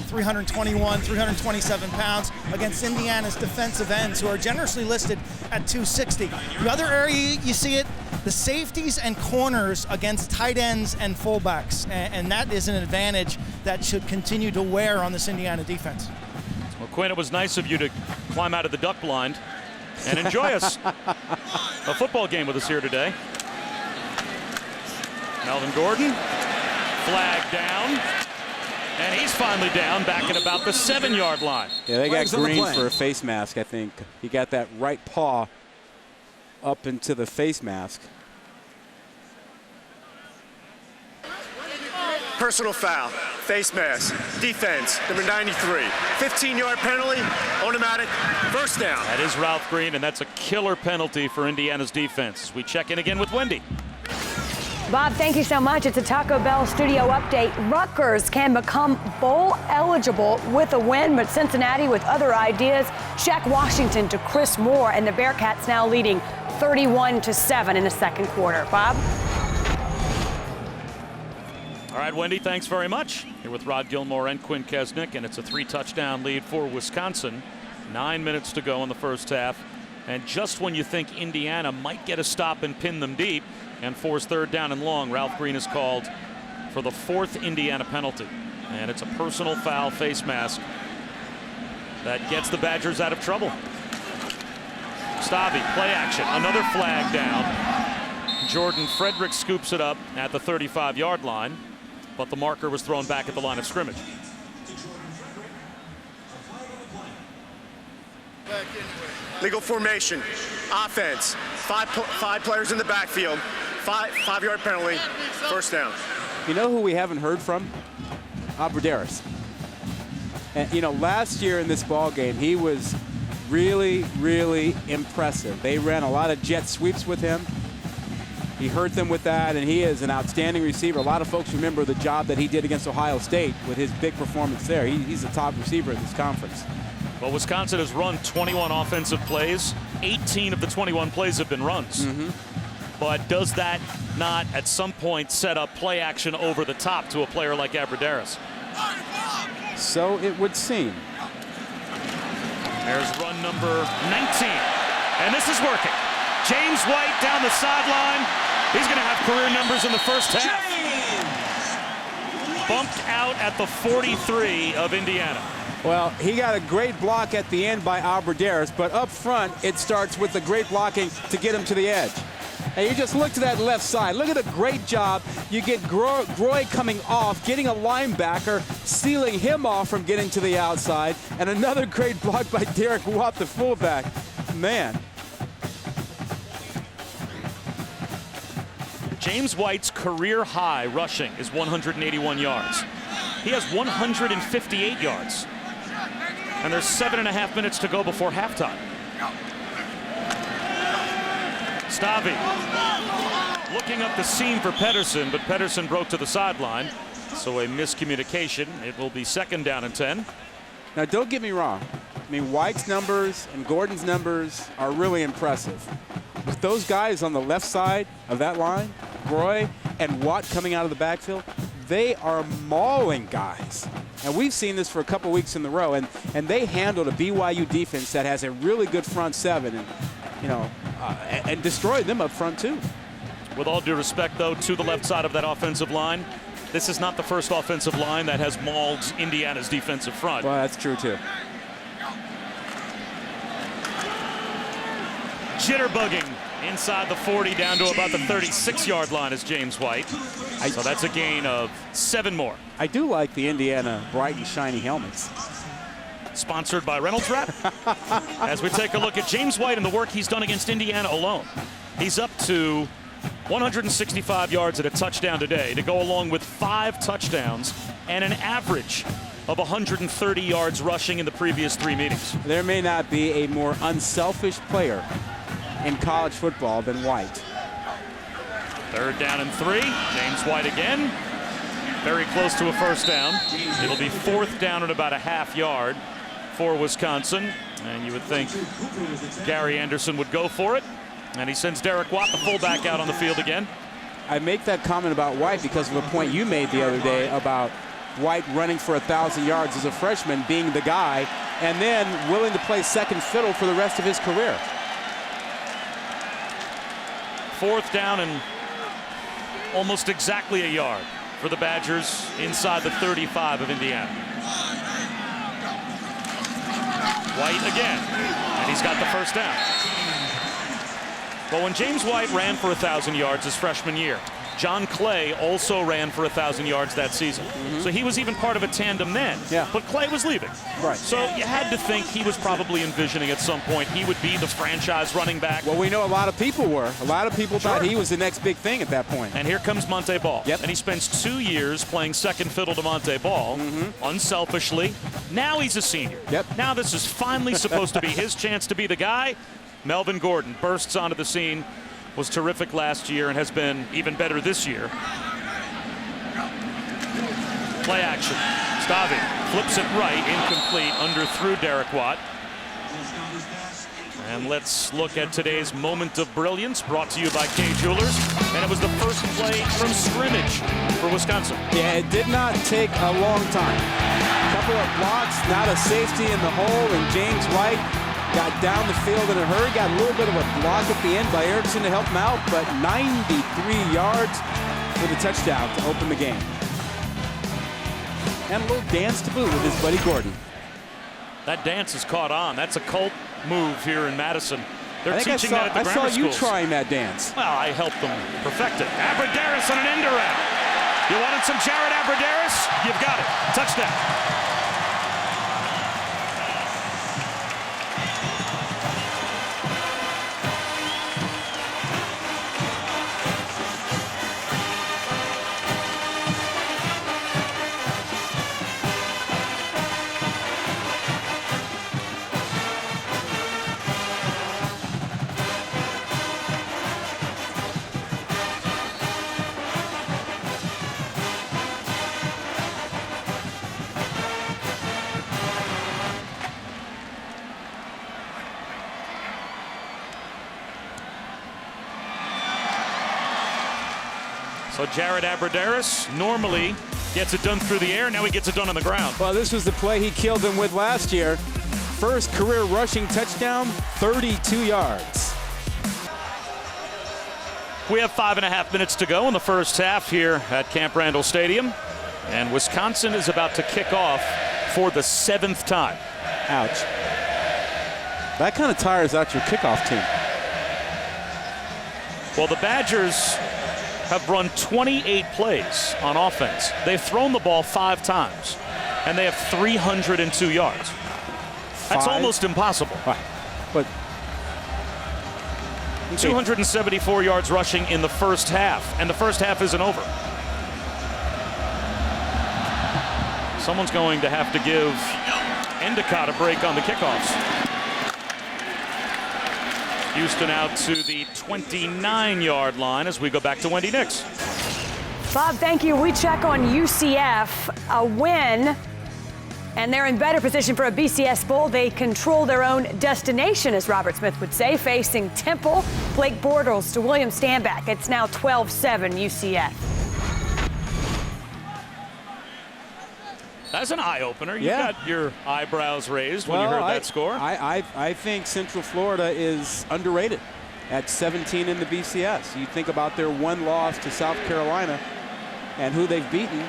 321, 327 pounds, against Indiana's defensive ends, who are generously listed at 260. The other area you see it, the safeties and corners against tight ends and fullbacks, and that is an advantage that should continue to wear on this Indiana defense. Well, Quinn, it was nice of you to climb out of the duck blind and enjoy a football game with us here today. Melvin Gordon, flag down, and he's finally down back at about the 7-yard line. Yeah, they got Green for a face mask, I think. He got that right paw up into the face mask. Personal foul, face mask, defense, number 93. 15-yard penalty, automatic, first down. That is Ralph Green, and that's a killer penalty for Indiana's defense. We check in again with Wendy. Bob, thank you so much. It's a Taco Bell studio update. Rutgers can become bowl eligible with a win, but Cincinnati with other ideas. Shaq Washington to Chris Moore, and the Bearcats now leading 31-7 in the second quarter. Bob? All right, Wendy, thanks very much. Here with Rod Gilmore and Quinn Kesnick, and it's a 3-touchdown lead for Wisconsin. 9 minutes to go in the first half. And just when you think Indiana might get a stop and pin them deep and force 3rd down and long, Ralph Green is called for the 4th Indiana penalty. And it's a personal foul face mask that gets the Badgers out of trouble. Stavi, play action, another flag down. Jordan Frederick scoops it up at the 35-yard line, but the marker was thrown back at the line of scrimmage. Legal formation, offense, five players in the backfield, 5-yard penalty, first down. You know who we haven't heard from? Abbrederis. And you know, last year in this ball game, he was really, really impressive. They ran a lot of jet sweeps with him. He hurt them with that, and he is an outstanding receiver. A lot of folks remember the job that he did against Ohio State with his big performance there. He's the top receiver in this conference. Well, Wisconsin has run 21 offensive plays. 18 of the 21 plays have been runs. But does that not at some point set up play action over the top to a player like Abbrederis? So it would seem. There's run number 19. And this is working. James White down the sideline. He's going to have career numbers in the first half. Bumped out at the 43 of Indiana. Well, he got a great block at the end by Abbrederis, but up front, it starts with the great blocking to get him to the edge. And you just look to that left side. Look at the great job. You get Groy coming off, getting a linebacker, sealing him off from getting to the outside, and another great block by Derek Watt, the fullback. Man. James White's career high rushing is 181 yards. He has 158 yards. And there's 7.5 minutes to go before halftime. Stavi looking up the seam for Pedersen, but Pedersen broke to the sideline. So a miscommunication. It will be 2nd down and 10. Now, don't get me wrong. I mean, White's numbers and Gordon's numbers are really impressive. But those guys on the left side of that line, Groy and Watt coming out of the backfield, they are mauling guys. And we've seen this for a couple weeks in a row, and they handled a BYU defense that has a really good front seven, and you know, and destroyed them up front too. With all due respect, though, to the left side of that offensive line, this is not the first offensive line that has mauled Indiana's defensive front. Well, that's true too. Jitterbugging inside the 40 down to about the 36-yard line is James White. So that's a gain of 7 more. I do like the Indiana bright and shiny helmets. Sponsored by Reynolds Wrap. As we take a look at James White and the work he's done against Indiana alone. He's up to 165 yards and a touchdown today to go along with 5 touchdowns and an average of 130 yards rushing in the previous 3 meetings. There may not be a more unselfish player in college football than White. 3rd down and 3. James White again. Very close to a first down. It'll be 4th down at about a half yard for Wisconsin. And you would think Gary Anderson would go for it. And he sends Derek Watt, the fullback, out on the field again. I make that comment about White because of a point you made the other day about White running for 1,000 yards as a freshman, being the guy, and then willing to play second fiddle for the rest of his career. 4th down and almost exactly a yard for the Badgers inside the 35 of Indiana. White again, and he's got the first down. But when James White ran for 1,000 yards his freshman year, John Clay also ran for 1,000 yards that season. So he was even part of a tandem then. Yeah. But Clay was leaving. Right. So you had to think he was probably envisioning at some point he would be the franchise running back. Well, we know a lot of people were. A lot of people thought he was the next big thing at that point. And here comes Montee Ball. Yep. And he spends 2 years playing second fiddle to Montee Ball, unselfishly. Now he's a senior. Yep. Now this is finally supposed to be his chance to be the guy. Melvin Gordon bursts onto the scene, was terrific last year and has been even better this year. Play action. Stavi flips it right, incomplete, underthrew Derek Watt. And let's look at today's moment of brilliance, brought to you by Kay Jewelers. And it was the first play from scrimmage for Wisconsin. Yeah, it did not take a long time. A couple of blocks, not a safety in the hole, and James White got down the field in a hurry, got a little bit of a block at the end by Erickson to help him out, but 93 yards for the touchdown to open the game. And a little dance to boot with his buddy Gordon. That dance has caught on. That's a cult move here in Madison. They're teaching that at the grammar schools. I saw you schools. trying that dance. Well, I helped them perfect it. Abradaris on an end around. You wanted some Jared Abradaris? You've got it. Touchdown. So Jared Abradaris normally gets it done through the air. Now he gets it done on the ground. Well, this was the play he killed him with last year. First career rushing touchdown, 32 yards. We have 5.5 minutes to go in the first half here at Camp Randall Stadium. And Wisconsin is about to kick off for the 7th time. Ouch. That kind of tires out your kickoff team. Well, the Badgers have run 28 plays on offense. They've thrown the ball 5 times, and they have 302 yards. That's almost impossible. Right. But 274 yards rushing in the first half, and the first half isn't over. Someone's going to have to give Endicott a break on the kickoffs. Houston out to the 29-yard line as we go back to Wendy Nix. Bob, thank you. We check on UCF, a win, and they're in better position for a BCS Bowl. They control their own destination, as Robert Smith would say, facing Temple. Blake Bortles to William Stanback. It's now 12-7 UCF. That's an eye-opener. You got your eyebrows raised when you heard that score. I think Central Florida is underrated at 17 in the BCS. You think about their one loss to South Carolina and who they've beaten.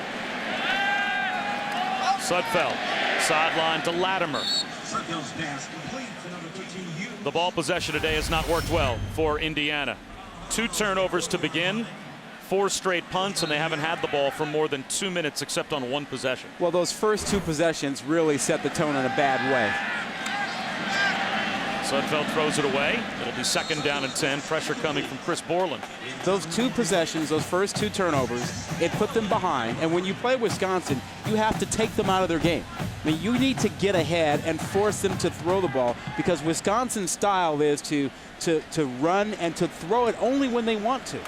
Sudfeld, sideline to Latimer. The ball possession today has not worked well for Indiana. 2 turnovers to begin. 4 straight punts, and they haven't had the ball for more than 2 minutes except on 1 possession. Well, those first 2 possessions really set the tone in a bad way. Sudfeld throws it away. It'll be 2nd down and 10. Pressure coming from Chris Borland. Those 2 possessions, those first 2 turnovers, it put them behind. And when you play Wisconsin, you have to take them out of their game. I mean, you need to get ahead and force them to throw the ball, because Wisconsin's style is to run and to throw it only when they want to.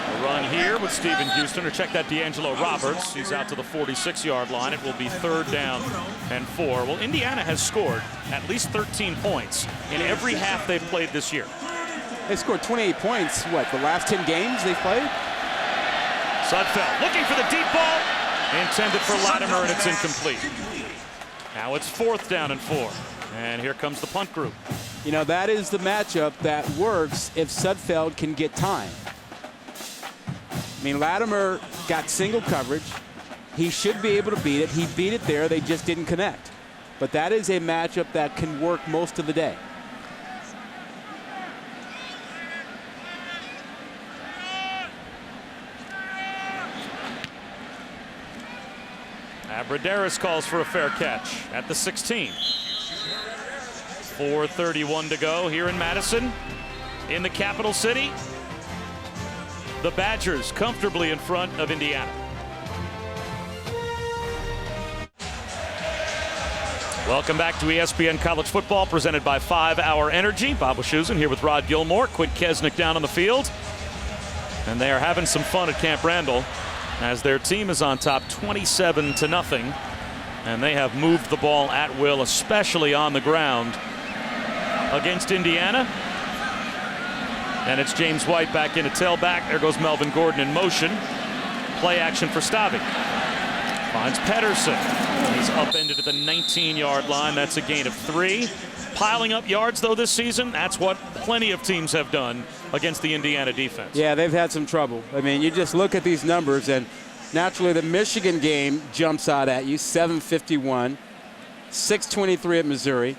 A run here with Stephen Houston, or check that D'Angelo Roberts. He's out to the 46-yard line. It will be 3rd down and 4. Well, Indiana has scored at least 13 points in every half they've played this year. They scored 28 points, what, the last 10 games they've played? Sudfeld looking for the deep ball. Intended for Latimer, and it's incomplete. Now it's 4th down and 4. And here comes the punt group. You know, that is the matchup that works if Sudfeld can get time. I mean, Latimer got single coverage. He should be able to beat it. He beat it there. They just didn't connect. But that is a matchup that can work most of the day. Abradaris calls for a fair catch at the 16. 4:31 to go here in Madison, in the capital city. The Badgers comfortably in front of Indiana. Welcome back to ESPN College Football, presented by 5 Hour Energy. Bob Wischusen here with Rod Gilmore. Quinn Kesnick down on the field. And they are having some fun at Camp Randall, as their team is on top 27-0, and they have moved the ball at will, especially on the ground against Indiana. And it's James White back in a tailback. There goes Melvin Gordon in motion. Play action for Stavi. Finds Pedersen. He's upended at the 19-yard line. That's a gain of 3. Piling up yards, though, this season. That's what plenty of teams have done against the Indiana defense. Yeah, they've had some trouble. I mean, you just look at these numbers, and naturally the Michigan game jumps out at you. 751, 623 at Missouri.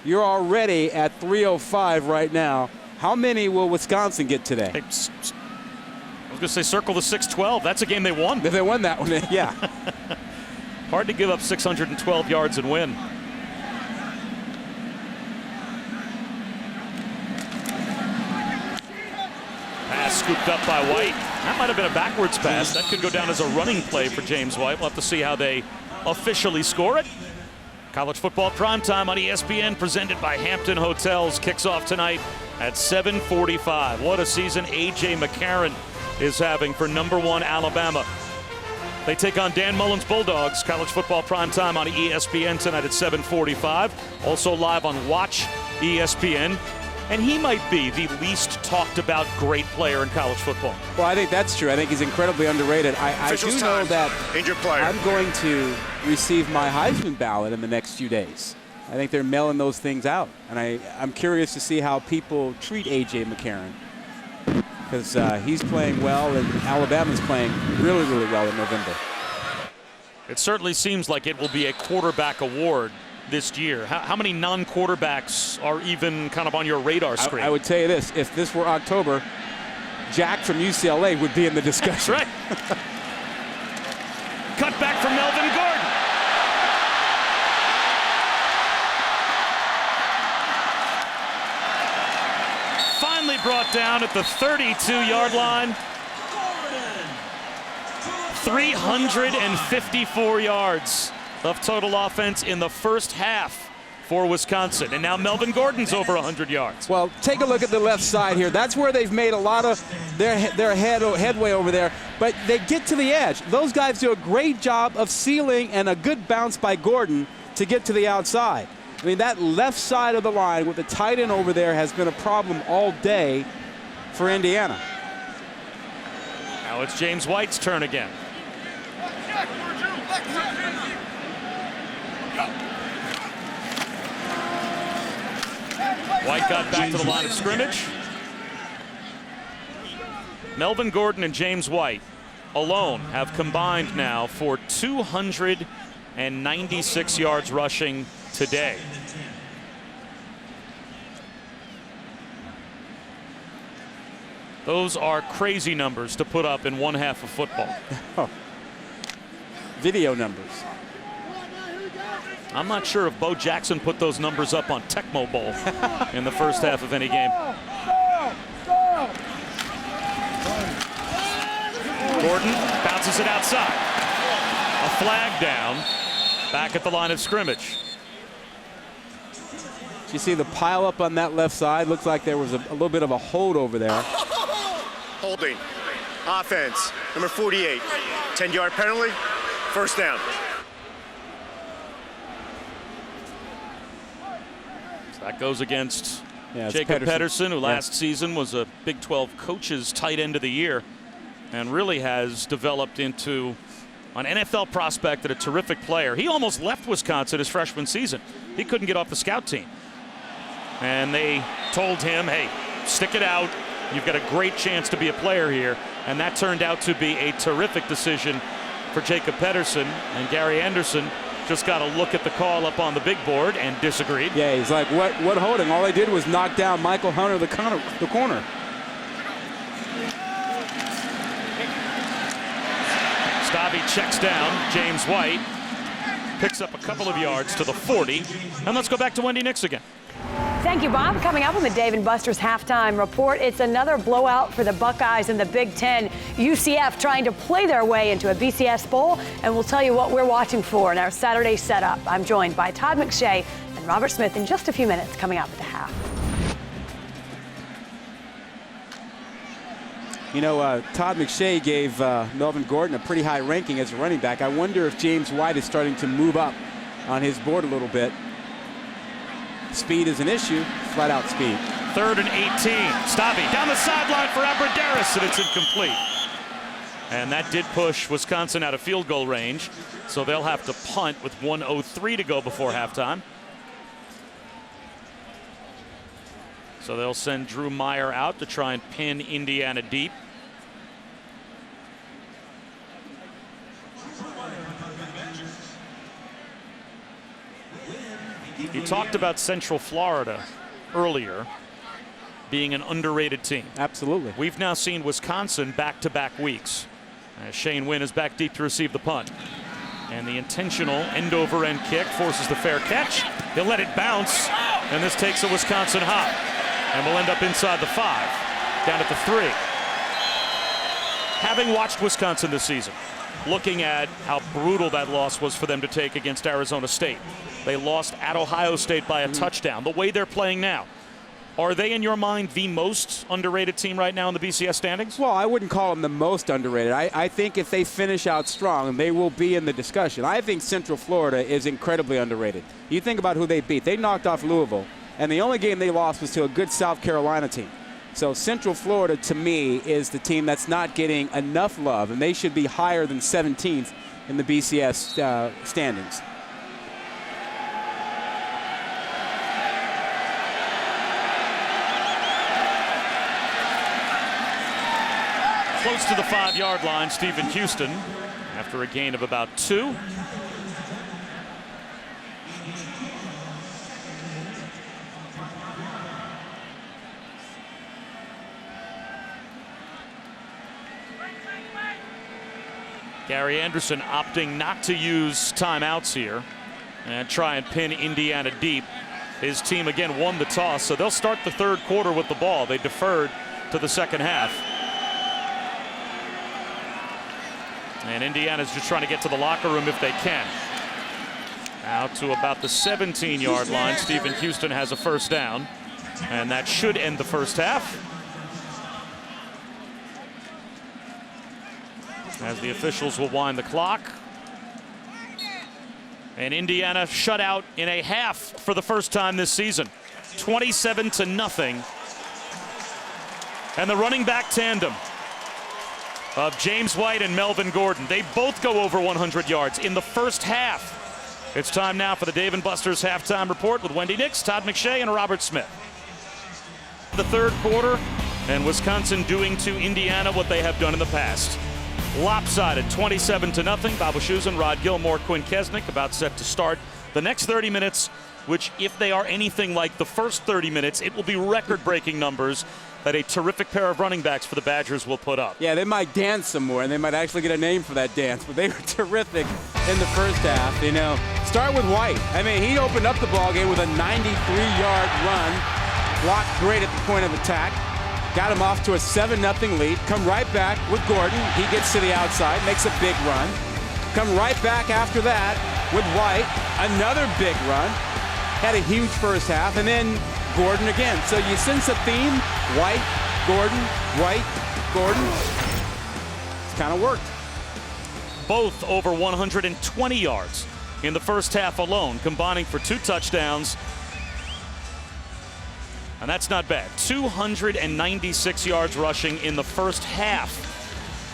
You're already at 305 right now. How many will Wisconsin get today? I was going to say circle the 612. That's a game they won. They won that one, yeah. Hard to give up 612 yards and win. Pass scooped up by White. That might have been a backwards pass. That could go down as a running play for James White. We'll have to see how they officially score it. College football primetime on ESPN, presented by Hampton Hotels, kicks off tonight at 7:45. What a season A.J. McCarron is having for #1 Alabama. They take on Dan Mullen's Bulldogs. College football primetime on ESPN tonight at 7:45. Also live on Watch ESPN. And he might be the least talked about great player in college football. Well, I think that's true. I think he's incredibly underrated. I do know that I'm going to receive my Heisman ballot in the next few days. I think they're mailing those things out. And I'm curious to see how people treat A.J. McCarron, because he's playing well, and Alabama's playing really, really well in November. It certainly seems like it will be a quarterback award this year. How many non-quarterbacks are even kind of on your radar screen? I would tell you this. If this were October, Jack from UCLA would be in the discussion. That's right. Cut back from Melvin Gordon. Finally brought down at the 32-yard line. 354 yards of total offense in the first half for Wisconsin. And now Melvin Gordon's over 100 yards. Well, take a look at the left side here. That's where they've made a lot of their headway over there. But they get to the edge. Those guys do a great job of sealing, and a good bounce by Gordon to get to the outside. I mean, that left side of the line with the tight end over there has been a problem all day for Indiana. Now it's James White's turn again. White got back to the line of scrimmage. Melvin Gordon and James White alone have combined now for 296 yards rushing today. Those are crazy numbers to put up in one half of football. Video numbers. I'm not sure if Bo Jackson put those numbers up on Tecmo Bowl in the first half of any game. Gordon bounces it outside. A flag down back at the line of scrimmage. You see the pile up on that left side. Looks like there was a little bit of a hold over there. Holding. Offense, number 48. 10-yard penalty, first down. So that goes against Yeah, Jacob Pedersen. Pedersen, who last season was a Big 12 coach's tight end of the year and really has developed into an NFL prospect and a terrific player. He almost left Wisconsin his freshman season. He couldn't get off the scout team. And they told him, hey, stick it out. You've got a great chance to be a player here. And that turned out to be a terrific decision for Jacob Pedersen. And Gary Anderson just got a look at the call up on the big board and disagreed. Yeah, he's like, what holding? All they did was knock down Michael Hunter, the corner. Stavi checks down James White, picks up a couple of yards to the 40. And let's go back to Wendy Nix again. Thank you, Bob. Coming up on the Dave & Buster's halftime report, it's another blowout for the Buckeyes in the Big Ten. UCF trying to play their way into a BCS Bowl, and we'll tell you what we're watching for in our Saturday setup. I'm joined by Todd McShay and Robert Smith in just a few minutes coming up at the half. You know, Todd McShay gave Melvin Gordon a pretty high ranking as a running back. I wonder if James White is starting to move up on his board a little bit. Speed is an issue, flat out speed. 3rd and 18. Stavi down the sideline for Abradaris, and it's incomplete. And that did push Wisconsin out of field goal range, so they'll have to punt with 1:03 to go before halftime. So they'll send Drew Meyer out to try and pin Indiana deep. He talked about Central Florida earlier being an underrated team. Absolutely. We've now seen Wisconsin back-to-back weeks. Shane Wynn is back deep to receive the punt. And the intentional end-over-end kick forces the fair catch. He'll let it bounce, and this takes a Wisconsin hop. And we'll end up inside the 5, down at the 3. Having watched Wisconsin this season, looking at how brutal that loss was for them to take against Arizona State. They lost at Ohio State by a touchdown. The way they're playing now, are they, in your mind, the most underrated team right now in the BCS standings? Well, I wouldn't call them the most underrated. I think if they finish out strong, they will be in the discussion. I think Central Florida is incredibly underrated. You think about who they beat. They knocked off Louisville, and the only game they lost was to a good South Carolina team. So Central Florida, to me, is the team that's not getting enough love, and they should be higher than 17th in the BCS standings. Close to the 5-yard line, Stephen Houston, after a gain of about 2. Gary Anderson opting not to use timeouts here and try and pin Indiana deep. His team again won the toss, so they'll start the 3rd quarter with the ball. They deferred to the 2nd half. And Indiana's just trying to get to the locker room if they can. Now to about the 17-yard line, Stephen Houston has a first down, and that should end the first half. As the officials will wind the clock. And Indiana shut out in a half for the first time this season. 27-0. And the running back tandem of James White and Melvin Gordon, they both go over 100 yards in the first half. It's time now for the Dave & Buster's halftime report with Wendy Nix, Todd McShay, and Robert Smith. The 3rd quarter, and Wisconsin doing to Indiana what they have done in the past. Lopsided, 27-0. Bob Wischusen, Rod Gilmore, Quinn Kesnick about set to start the next 30 minutes, which if they are anything like the first 30 minutes, it will be record-breaking numbers that a terrific pair of running backs for the Badgers will put up. Yeah, they might dance some more, and they might actually get a name for that dance, but they were terrific in the first half. You know, start with White. I mean, he opened up the ball game with a 93-yard run, blocked great at the point of attack, got him off to a 7-0 lead, come right back with Gordon. He gets to the outside, makes a big run. Come right back after that with White, another big run. Had a huge first half, and then Gordon again. So you sense a theme: White, Gordon, White, Gordon. It's kind of worked. Both over 120 yards in the first half alone, combining for 2 touchdowns. And that's not bad. 296 yards rushing in the first half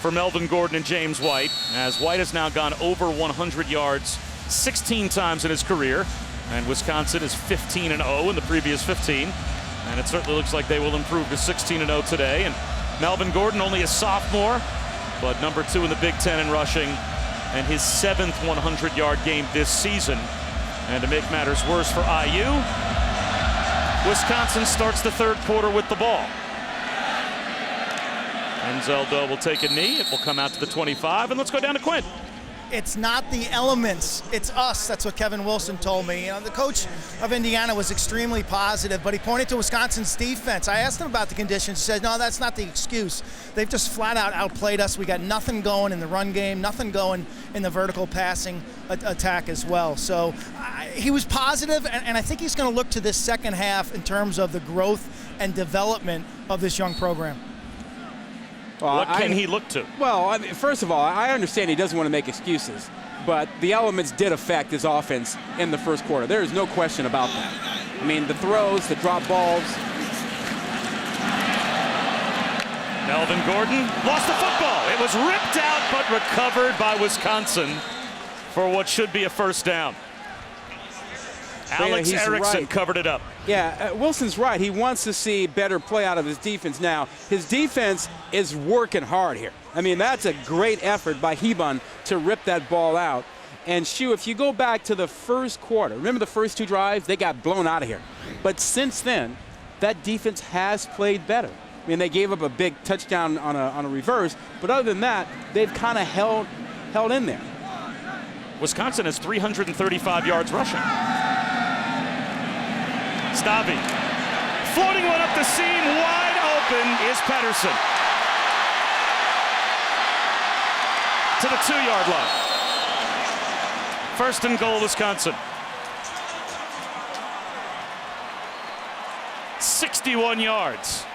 for Melvin Gordon and James White, as White has now gone over 100 yards 16 times in his career. And Wisconsin is 15-0 in the previous 15. And it certainly looks like they will improve to 16-0 today. And Melvin Gordon, only a sophomore, but number 2 in the Big Ten in rushing, and his 7th 100-yard game this season. And to make matters worse for IU, Wisconsin starts the third quarter with the ball. Denzel Doe will take a knee. It will come out to the 25, and let's go down to Quinn. It's not the elements, it's us. That's what Kevin Wilson told me. You know, the coach of Indiana was extremely positive, but he pointed to Wisconsin's defense. I asked him about the conditions. He said, no, that's not the excuse. They've just flat out outplayed us. We got nothing going in the run game, nothing going in the vertical passing attack as well. So he was positive, and I think he's going to look to this second half in terms of the growth and development of this young program. Well, what can he look to? Well, I mean, first of all, I understand he doesn't want to make excuses, but the elements did affect his offense in the first quarter. There is no question about that. I mean, the throws, the drop balls. Melvin Gordon lost the football. It was ripped out but recovered by Wisconsin for what should be a first down. Alex Erickson covered it up. Yeah, Wilson's right. He wants to see better play out of his defense now. His defense is working hard here. I mean, that's a great effort by Hebon to rip that ball out. And, Shu, if you go back to the first quarter, remember the first 2 drives? They got blown out of here. But since then, that defense has played better. I mean, they gave up a big touchdown on a reverse, but other than that, they've kind of held in there. Wisconsin has 335 yards rushing. Stavi floating one up the seam, wide open is Pedersen. To the 2-yard line. First and goal, Wisconsin. 61 yards.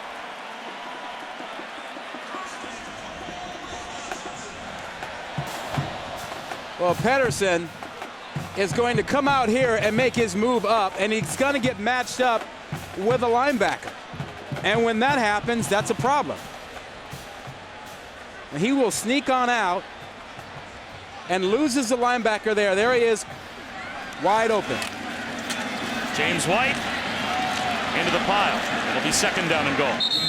Well, Pedersen is going to come out here and make his move up, and he's going to get matched up with a linebacker. And when that happens, that's a problem. And he will sneak on out and loses the linebacker there. There he is, wide open. James White into the pile. It'll be second down and goal.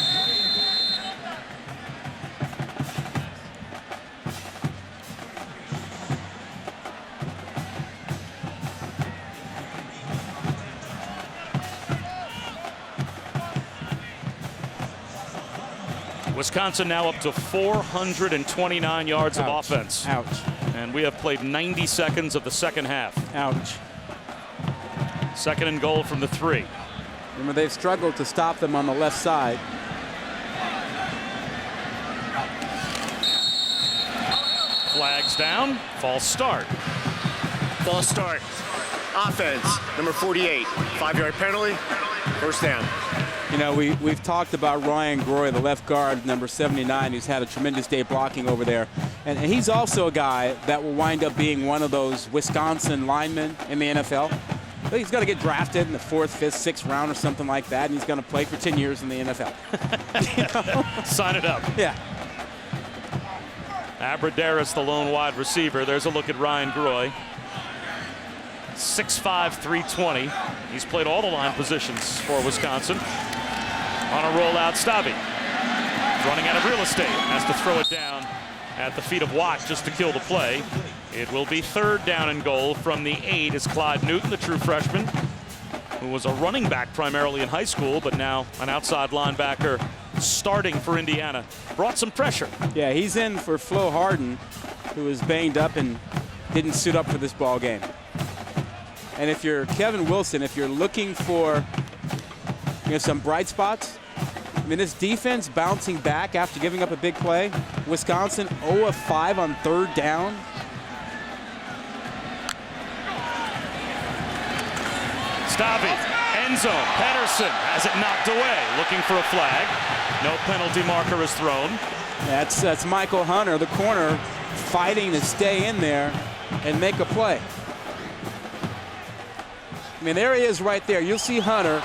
Wisconsin now up to 429 yards of offense. Ouch. And we have played 90 seconds of the second half. Ouch. Second and goal from the 3. Remember, they've struggled to stop them on the left side. Flags down. False start. False start. Offense, number 48. 5-yard penalty. First down. You know, we've talked about Ryan Groy, the left guard, number 79, who's had a tremendous day blocking over there. And he's also a guy that will wind up being one of those Wisconsin linemen in the NFL. He's going to get drafted in the 4th, 5th, 6th round or something like that, and he's going to play for 10 years in the NFL. You know? Sign it up. Yeah. Abradaris, the lone wide receiver. There's a look at Ryan Groy. 6'5", 320. He's played all the line positions for Wisconsin. On a rollout, Stavi. Running out of real estate. Has to throw it down at the feet of Watt just to kill the play. It will be third down and goal from the 8 as Clyde Newton, the true freshman, who was a running back primarily in high school, but now an outside linebacker starting for Indiana. Brought some pressure. Yeah, he's in for Flo Harden, who is banged up and didn't suit up for this ball game. And if you're Kevin Wilson, if you're looking for some bright spots, I mean, this defense bouncing back after giving up a big play. Wisconsin 0 of 5 on 3rd down. Stavi, end zone. Pedersen has it knocked away. Looking for a flag. No penalty marker is thrown. That's Michael Hunter, the corner, fighting to stay in there and make a play. I mean, there he is right there. You'll see Hunter.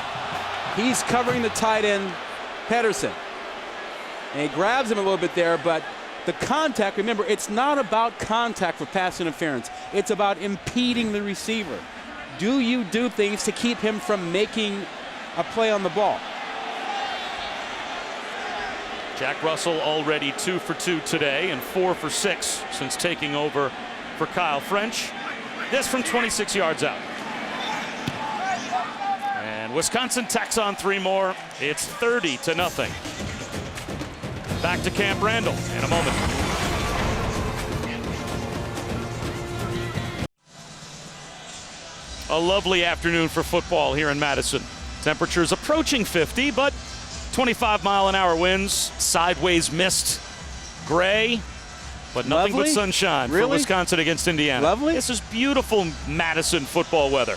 He's covering the tight end, Pedersen. And he grabs him a little bit there, but the contact, remember, it's not about contact for pass interference. It's about impeding the receiver. Do you do things to keep him from making a play on the ball? Jack Russell already 2 for 2 today and 4 for 6 since taking over for Kyle French. This from 26 yards out. And Wisconsin tacks on 3 more. It's 30-0. Back to Camp Randall in a moment. A lovely afternoon for football here in Madison. Temperatures approaching 50, but 25-mile-an-hour winds, sideways mist, gray, but nothing but sunshine for Wisconsin against Indiana. Lovely. This is beautiful Madison football weather.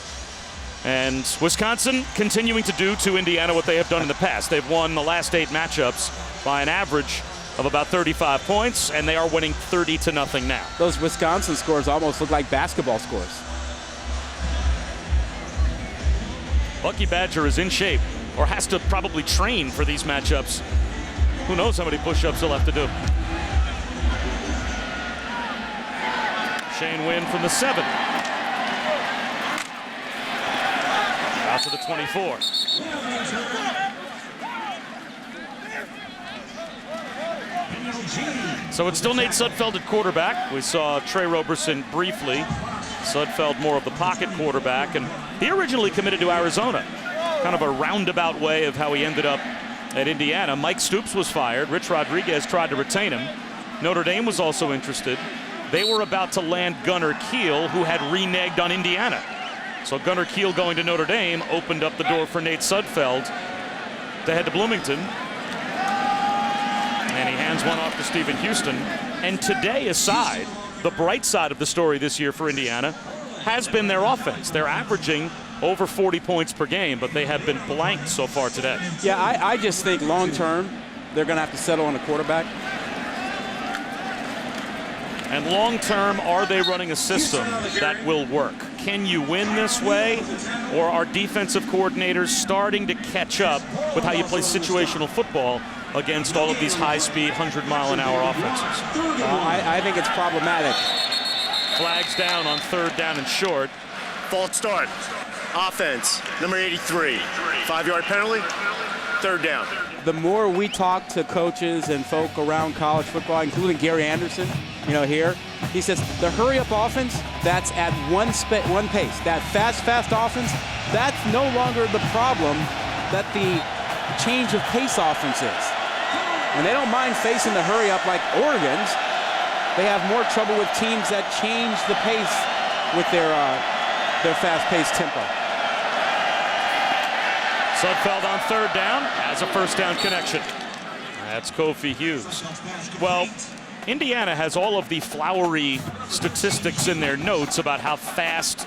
And Wisconsin continuing to do to Indiana what they have done in the past. They've won the last 8 matchups by an average of about 35 points, and they are winning 30-0 now. Those Wisconsin scores almost look like basketball scores. Bucky Badger is in shape, or has to probably train for these matchups. Who knows how many push-ups he'll have to do. Shane Wynn from the 7. Out to the 24. So it's still Nate Sudfeld at quarterback. We saw Trey Roberson briefly. Sudfeld more of the pocket quarterback, and he originally committed to Arizona. Kind of a roundabout way of how he ended up at Indiana. Mike Stoops was fired. Rich Rodriguez tried to retain him. Notre Dame was also interested. They were about to land Gunnar Kiel, who had reneged on Indiana. So Gunnar Kiel going to Notre Dame opened up the door for Nate Sudfeld to head to Bloomington. And he hands one off to Stephen Houston. And today aside, the bright side of the story this year for Indiana has been their offense. They're averaging over 40 points per game, but they have been blanked so far today. Yeah, I just think long term, they're going to have to settle on a quarterback. And long term, are they running a system that will work? Can you win this way? Or are defensive coordinators starting to catch up with how you play situational football against all of these high-speed, 100-mile-an-hour offenses? I think it's problematic. Flags down on 3rd down and short. False start. Offense, number 83. 5-yard penalty, 3rd down. The more we talk to coaches and folk around college football, including Gary Anderson, here, he says the hurry-up offense, that's at one pace. That fast offense, that's no longer the problem that the change of pace offense is. And they don't mind facing the hurry-up like Oregon's. They have more trouble with teams that change the pace with their fast-paced tempo. Sudfeld on 3rd down has a 1st down connection. That's Kofi Hughes. Well, Indiana has all of the flowery statistics in their notes about how fast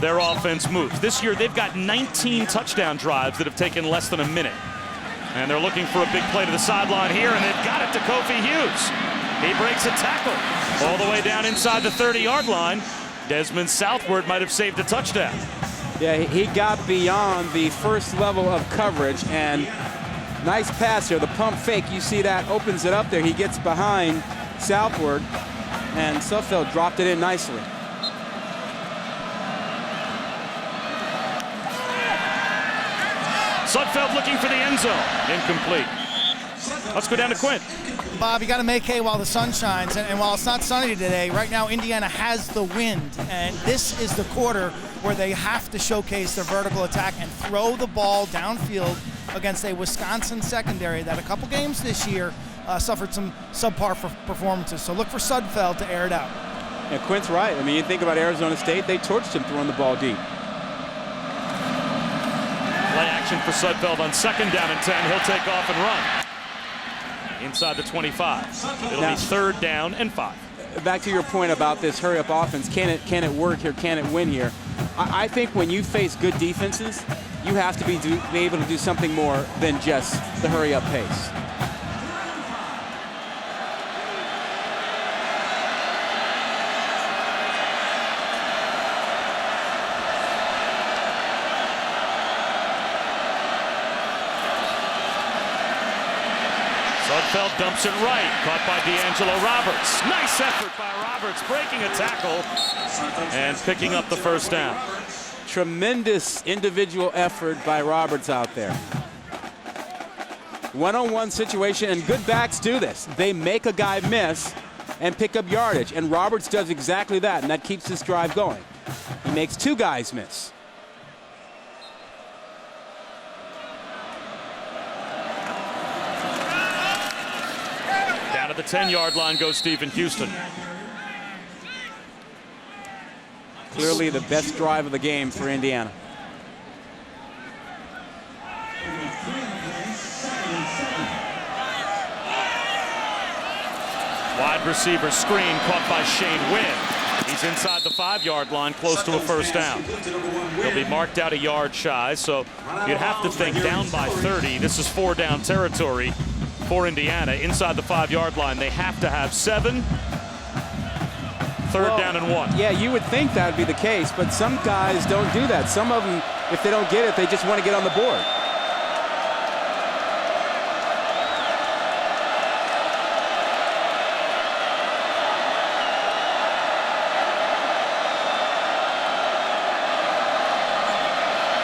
their offense moves. This year, they've got 19 touchdown drives that have taken less than a minute. And they're looking for a big play to the sideline here, and they've got it to Kofi Hughes. He breaks a tackle all the way down inside the 30-yard line. Desmond Southward might have saved a touchdown. Yeah, he got beyond the first level of coverage, and nice pass here. The pump fake, you see that, opens it up there. He gets behind Southward, and Sudfeld dropped it in nicely. Sudfeld looking for the end zone. Incomplete. Let's go down to Quinn. Bob, you got to make hay while the sun shines. And while it's not sunny today, right now Indiana has the wind. And this is the quarter where they have to showcase their vertical attack and throw the ball downfield against a Wisconsin secondary that a couple games this year suffered some subpar performances. So look for Sudfeld to air it out. Yeah, Quint's right. I mean, you think about Arizona State, they torched him throwing the ball deep. Play action for Sudfeld on 2nd down and 10. He'll take off and run inside the 25. It'll be 3rd down and 5. Back to your point about this hurry-up offense, can it work here? Can it win here? I think when you face good defenses, you have to be able to do something more than just the hurry-up pace. Sudfeld dumps it right, caught by D'Angelo Roberts. Nice effort by Roberts, breaking a tackle and picking up the 1st down. Tremendous individual effort by Roberts out there. One-on-one situation, and good backs do this. They make a guy miss and pick up yardage, and Roberts does exactly that, and that keeps this drive going. He makes 2 guys miss. Down to the 10-yard line goes Stephen Houston. Clearly the best drive of the game for Indiana. Wide receiver screen caught by Shane Wynn. He's inside the 5-yard line, close to a 1st down. He'll be marked out a yard shy, so you'd have to think down by 30. This is 4-down territory for Indiana. Inside the 5-yard line, they have to have 7. 3rd down and 1. Yeah, you would think that would be the case, but some guys don't do that. Some of them, if they don't get it, they just want to get on the board.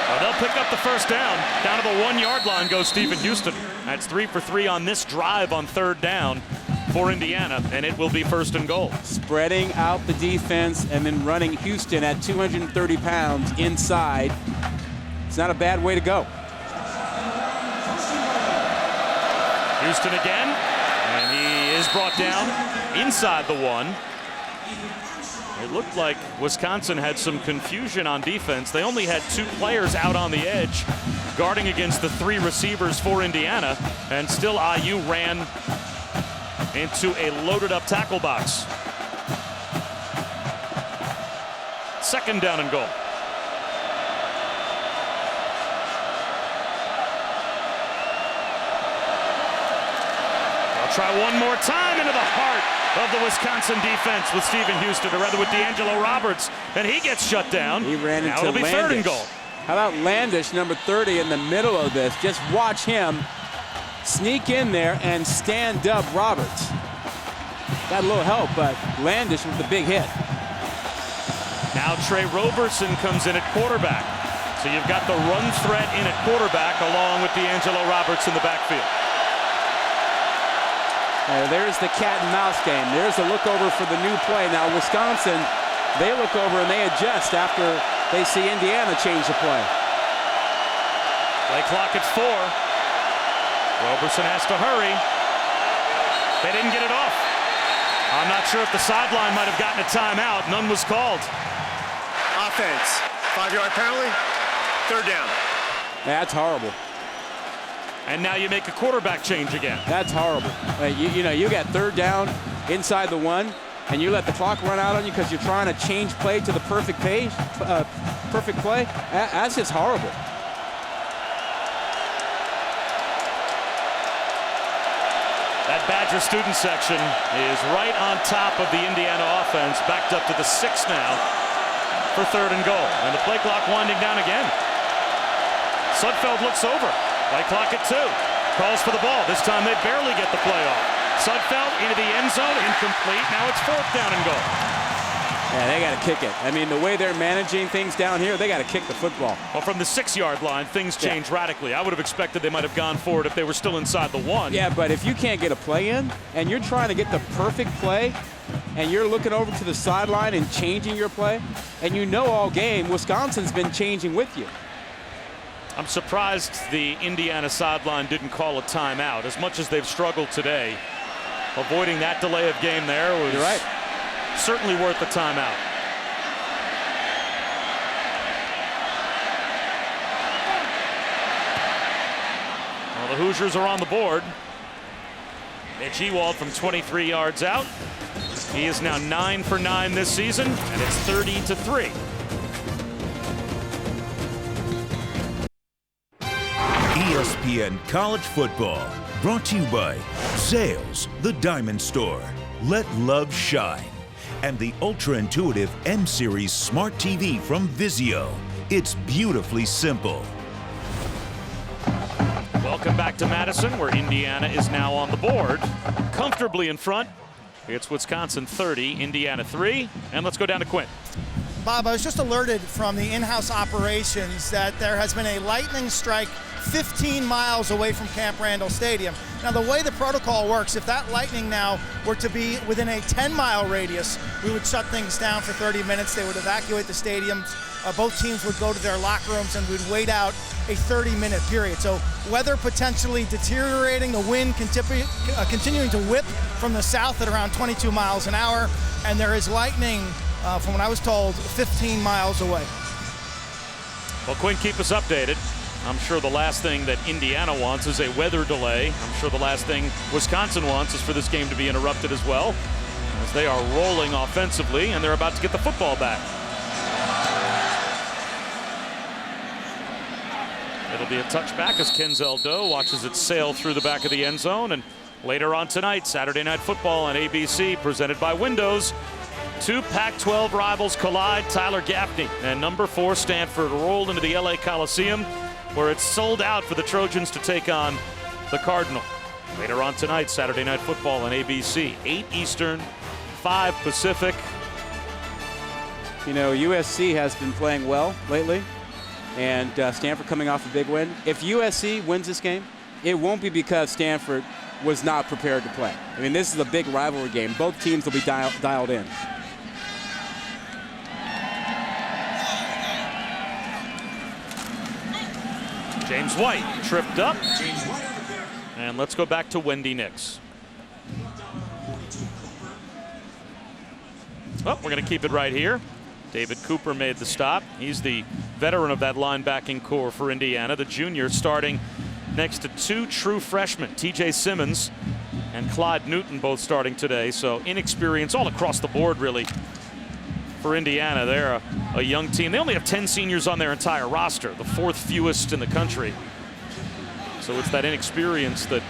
Well, they'll pick up the 1st down. Down to the 1-yard line goes Stephen Houston. That's 3 for 3 on this drive on 3rd down for Indiana, and it will be 1st and goal. Spreading out the defense and then running Houston at 230 pounds inside. It's not a bad way to go. Houston again, and he is brought down inside the 1. It looked like Wisconsin had some confusion on defense. They only had 2 players out on the edge guarding against the 3 receivers for Indiana, and still IU ran into a loaded-up tackle box. 2nd down and goal. They'll try one more time into the heart of the Wisconsin defense with Stephen Houston, or rather with D'Angelo Roberts, and he gets shut down. He ran into now it'll be Landish. 3rd and goal. How about Landish, number 30, in the middle of this? Just watch him sneak in there and stand up Roberts. Got a little help, but Landish with the big hit. Now Trey Roberson comes in at quarterback. So you've got the run threat in at quarterback along with D'Angelo Roberts in the backfield. There's the cat and mouse game. There's a look over for the new play. Now Wisconsin, they look over and they adjust after they see Indiana change the play. Play clock at 4. Roberson has to hurry. They didn't get it off. I'm not sure if the sideline might have gotten a timeout. None was called. Offense, 5-yard penalty, 3rd down. That's horrible. And now you make a quarterback change again. That's horrible. You know, you got 3rd down inside the 1, and you let the clock run out on you because you're trying to change play to the perfect play. That's just horrible. That Badger student section is right on top of the Indiana offense, backed up to the 6 now for 3rd and goal. And the play clock winding down again. Sudfeld looks over. Play clock at 2. Calls for the ball. This time they barely get the play off. Sudfeld into the end zone, incomplete. Now it's 4th down and goal. Yeah, they got to kick it. I mean, the way they're managing things down here, they got to kick the football. Well, from the 6-yard line, things change radically. I would have expected they might have gone for it if they were still inside the 1. Yeah, but if you can't get a play in, and you're trying to get the perfect play, and you're looking over to the sideline and changing your play, and you know all game, Wisconsin's been changing with you. I'm surprised the Indiana sideline didn't call a timeout. As much as they've struggled today, avoiding that delay of game there was You're right. certainly worth the timeout. Well, the Hoosiers are on the board. Mitch Ewald from 23 yards out. He is now 9 for 9 this season, and it's 30-3. ESPN College Football, brought to you by Zales, the Diamond Store, Let Love Shine, and the ultra-intuitive M-Series Smart TV from Vizio. It's beautifully simple. Welcome back to Madison, where Indiana is now on the board, comfortably in front. It's Wisconsin 30, Indiana 3, and let's go down to Quinn. Bob, I was just alerted from the in-house operations that there has been a lightning strike 15 miles away from Camp Randall Stadium. Now, the way the protocol works, if that lightning now were to be within a 10-mile radius, we would shut things down for 30 minutes. They would evacuate the stadium. Both teams would go to their locker rooms, and we'd wait out a 30-minute period. So weather potentially deteriorating, the wind continuing to whip from the south at around 22 miles an hour, and there is lightning, from what I was told, 15 miles away. Well, Quinn, keep us updated. I'm sure the last thing that Indiana wants is a weather delay. I'm sure the last thing Wisconsin wants is for this game to be interrupted as well, as they are rolling offensively and they're about to get the football back. It'll be a touchback as Kenzel Doe watches it sail through the back of the end zone. And later on tonight, Saturday Night Football on ABC, presented by Windows. Two Pac-12 rivals collide. Tyler Gaffney and number 4 Stanford roll into the LA Coliseum, where it's sold out for the Trojans to take on the Cardinal. Later on tonight, Saturday Night Football on ABC, 8 Eastern, 5 Pacific. You know, USC has been playing well lately, and Stanford coming off a big win. If USC wins this game, it won't be because Stanford was not prepared to play. I mean, this is a big rivalry game. Both teams will be dialed in. James White tripped up. And let's go back to Wendy Nix. Well, we're going to keep it right here. David Cooper made the stop. He's the veteran of that linebacking core for Indiana. The junior starting next to 2 true freshmen, TJ Simmons and Clyde Newton, both starting today. So inexperience all across the board, really, for Indiana. They're a young team. They only have 10 seniors on their entire roster, the 4th fewest in the country. So it's that inexperience that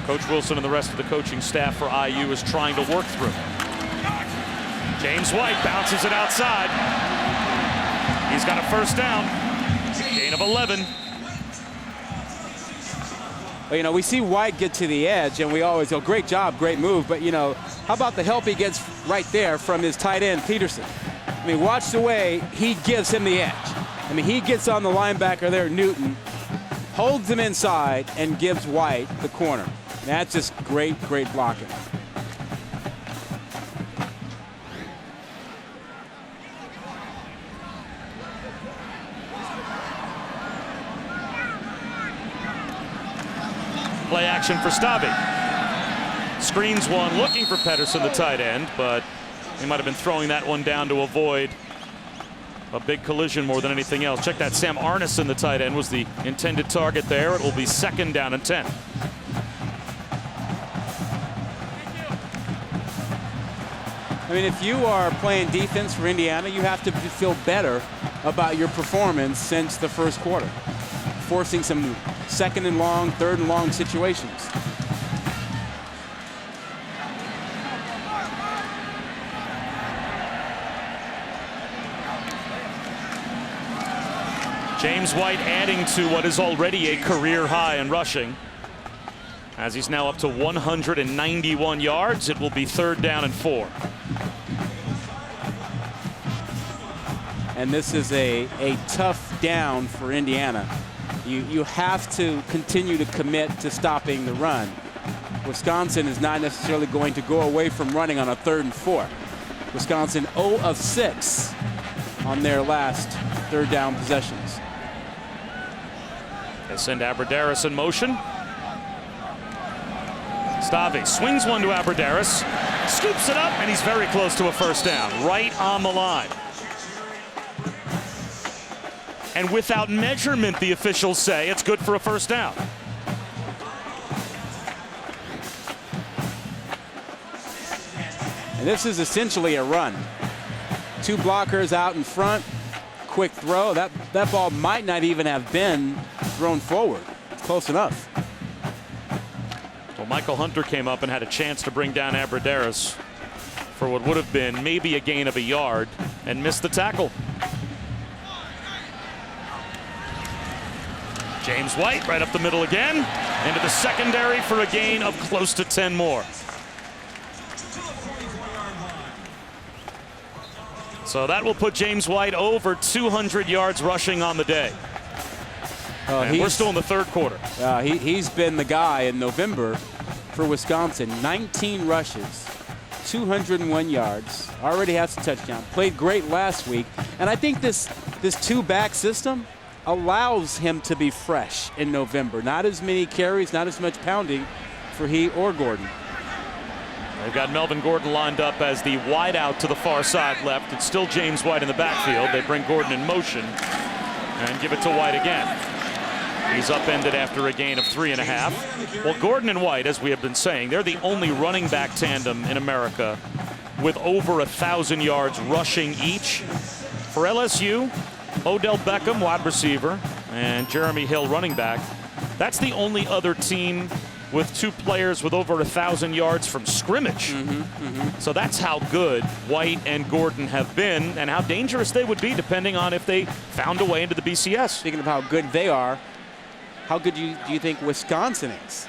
Coach Wilson and the rest of the coaching staff for IU is trying to work through. James White bounces it outside. He's got a first down. Gain of 11. Well, you know, we see White get to the edge, and we always go, great job, great move. But, you know, how about the help he gets right there from his tight end, Peterson? I mean, watch the way he gives him the edge. I mean, he gets on the linebacker there, Newton, holds him inside, and gives White the corner. That's just great, great blocking. Play action for Stabby. Screens one, looking for Pedersen, the tight end, but he might have been throwing that one down to avoid a big collision more than anything else. Check that, Sam Arneson, the tight end, was the intended target there. It will be 2nd down and 10. I mean, if you are playing defense for Indiana, you have to feel better about your performance since the first quarter, forcing some 2nd and long, 3rd and long situations. James White adding to what is already a career high in rushing, as he's now up to 191 yards. It will be 3rd down and 4. And this is a tough down for Indiana. You have to continue to commit to stopping the run. Wisconsin is not necessarily going to go away from running on a 3rd and 4. Wisconsin 0 of 6 on their last 3rd down possessions. They send Abradaris in motion. Stave swings one to Abradaris, scoops it up, and he's very close to a first down, right on the line. And without measurement, the officials say it's good for a first down. And this is essentially a run. 2 blockers out in front, quick throw. That ball might not even have been thrown forward. It's close enough. Well, Michael Hunter came up and had a chance to bring down Abradaris for what would have been maybe a gain of a yard and missed the tackle. James White right up the middle again, into the secondary for a gain of close to 10 more. So that will put James White over 200 yards rushing on the day. And we're still in the third quarter. He's been the guy in November for Wisconsin. 19 rushes, 201 yards, already has a touchdown. Played great last week. And I think this 2-back system allows him to be fresh in November. Not as many carries, not as much pounding for he or Gordon. They've got Melvin Gordon lined up as the wideout to the far side left. It's still James White in the backfield. They bring Gordon in motion and give it to White again. He's upended after a gain of 3.5. Well, Gordon and White, as we have been saying, they're the only running back tandem in America with over 1,000 yards rushing each. For LSU, Odell Beckham, wide receiver, and Jeremy Hill, running back. That's the only other team with 2 players with over 1,000 yards from scrimmage. So that's how good White and Gordon have been and how dangerous they would be depending on if they found a way into the BCS. Speaking of how good they are, how good do you think Wisconsin is?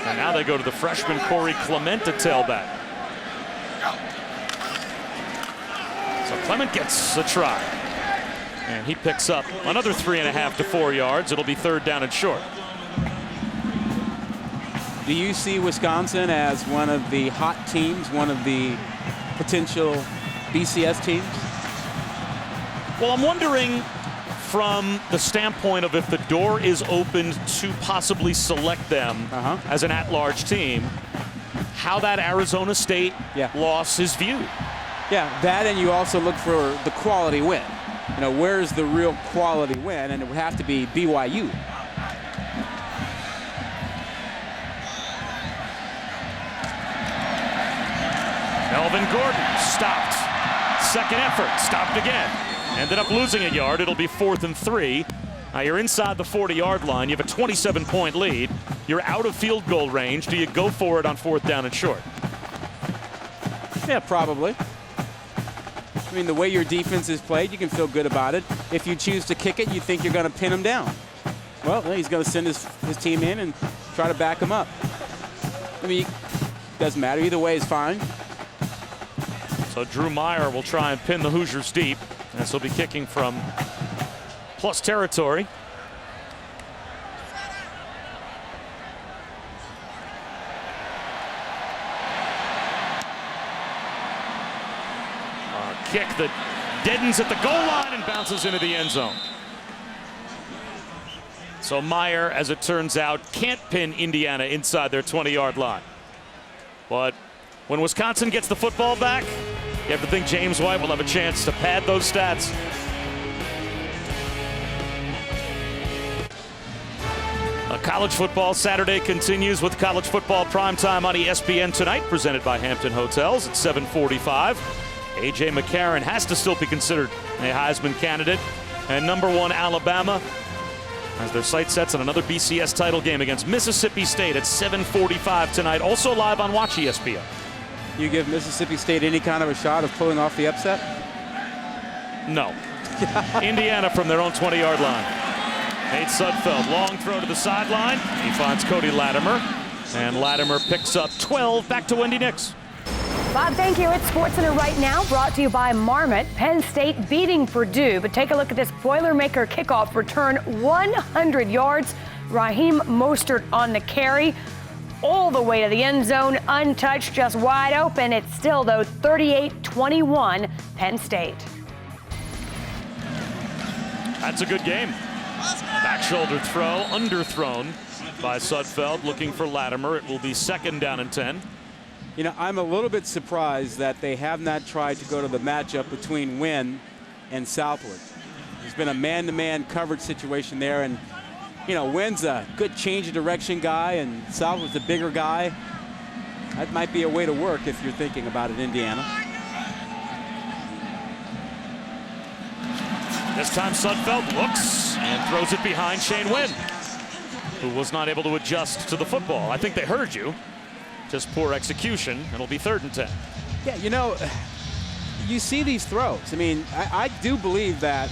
And now they go to the freshman Corey Clement to tailback. So Clement gets a try. And he picks up another 3.5 to 4 yards. It'll be third down and short. Do you see Wisconsin as one of the hot teams, one of the potential BCS teams? Well, I'm wondering from the standpoint of if the door is opened to possibly select them as an at-large team, how that Arizona State loss is viewed. Yeah, that, and you also look for the quality win. You know, where's the real quality win? And it would have to be BYU. Melvin Gordon stopped. Second effort, stopped again. Ended up losing a yard. It'll be 4th and 3. Now you're inside the 40-yard line. You have a 27-point lead. You're out of field goal range. Do you go for it on 4th down and short? Yeah, probably. I mean, the way your defense is played, you can feel good about it. If you choose to kick it, you think you're going to pin him down. Well, he's going to send his team in and try to back him up. I mean, doesn't matter. Either way is fine. So Drew Meyer will try and pin the Hoosiers deep, as he'll be kicking from plus territory. Kick that deadens at the goal line and bounces into the end zone. So Meyer, as it turns out, can't pin Indiana inside their 20-yard line. But when Wisconsin gets the football back, you have to think James White will have a chance to pad those stats. College football Saturday continues with college football primetime on ESPN tonight, presented by Hampton Hotels at 7:45. A.J. McCarron has to still be considered a Heisman candidate. And #1 Alabama as their sight sets on another BCS title game against Mississippi State at 7:45 tonight. Also live on Watch ESPN. You give Mississippi State any kind of a shot of pulling off the upset? No. Indiana from their own 20-yard line. Nate Sudfeld, long throw to the sideline. He finds Cody Latimer. And Latimer picks up 12. Back to Wendy Nix. Bob, thank you. It's SportsCenter right now, brought to you by Marmot. Penn State beating Purdue, but take a look at this Boilermaker kickoff return, 100 yards. Raheem Mostert on the carry, all the way to the end zone, untouched, just wide open. It's still, though, 38-21 Penn State. That's a good game. Back shoulder throw, underthrown by Sudfeld, looking for Latimer. It will be 2nd down and 10. You know, I'm a little bit surprised that they have not tried to go to the matchup between Wynn and Southwood. There's been a man-to-man coverage situation there, and you know, Wynn's a good change of direction guy, and Southwood's a bigger guy. That might be a way to work if you're thinking about it, Indiana. This time Sudfeld looks and throws it behind Shane Wynn, who was not able to adjust to the football. I think they heard you. Just poor execution. It'll be 3rd and 10. Yeah, you know, you see these throws. I mean, I do believe that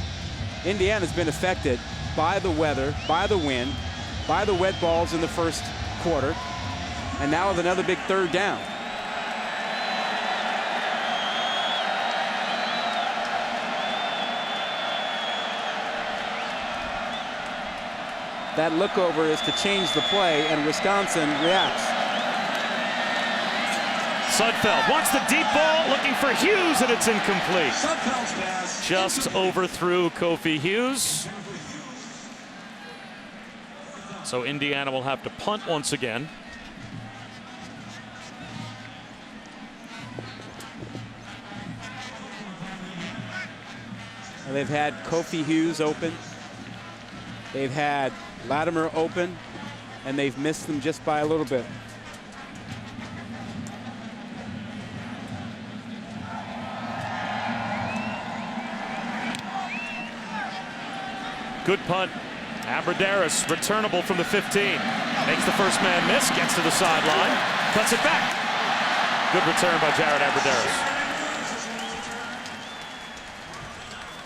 Indiana's been affected by the weather, by the wind, by the wet balls in the first quarter, and now with another big 3rd down. That look over is to change the play, and Wisconsin reacts. Sudfeld wants the deep ball, looking for Hughes, and it's incomplete. Just overthrew Kofi Hughes. So Indiana will have to punt once again. And they've had Kofi Hughes open. They've had Latimer open, and they've missed them just by a little bit. Good punt. Abradaris, returnable from the 15. Makes the first man miss, gets to the sideline, cuts it back. Good return by Jared Abradaris.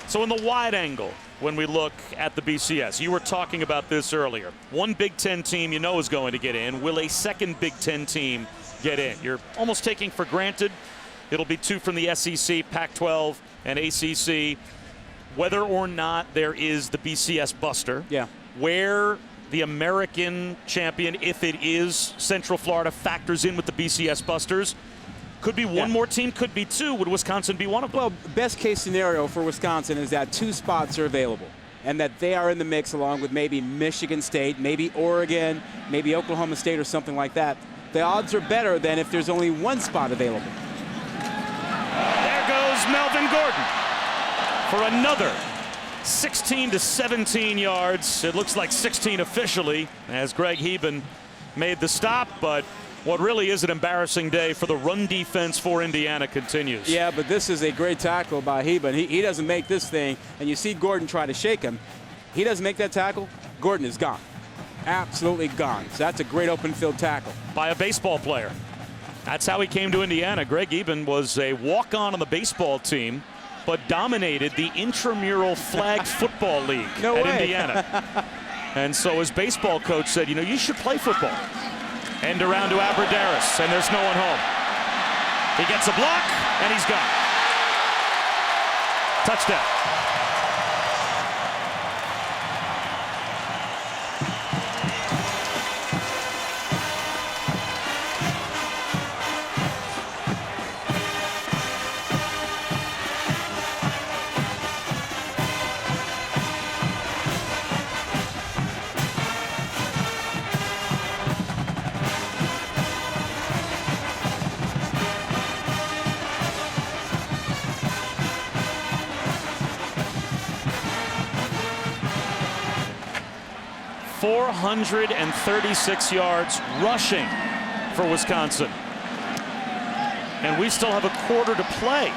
So in the wide angle, when we look at the BCS, you were talking about this earlier. One Big Ten team you know is going to get in. Will a second Big Ten team get in? You're almost taking for granted it'll be 2 from the SEC, Pac-12, and ACC. Whether or not there is the BCS Buster, where the American champion, if it is Central Florida, factors in with the BCS Busters. Could be one more team, could be 2. Would Wisconsin be one of them? Well, best case scenario for Wisconsin is that 2 spots are available and that they are in the mix along with maybe Michigan State, maybe Oregon, maybe Oklahoma State or something like that. The odds are better than if there's only 1 spot available. There goes Melvin Gordon for another 16 to 17 yards. It looks like 16 officially as Greg Heben made the stop, but what really is an embarrassing day for the run defense for Indiana continues. Yeah, but this is a great tackle by Heben. He doesn't make this thing, and you see Gordon try to shake him. He doesn't make that tackle, Gordon is gone. Absolutely gone. So that's a great open field tackle. By a baseball player. That's how he came to Indiana. Greg Heben was a walk-on the baseball team, but dominated the intramural flag football league at Indiana. And so his baseball coach said, you know, you should play football. End around to Abradaris, and there's no one home. He gets a block, and he's gone. Touchdown. .436 yards rushing for Wisconsin. And we still have a quarter to play.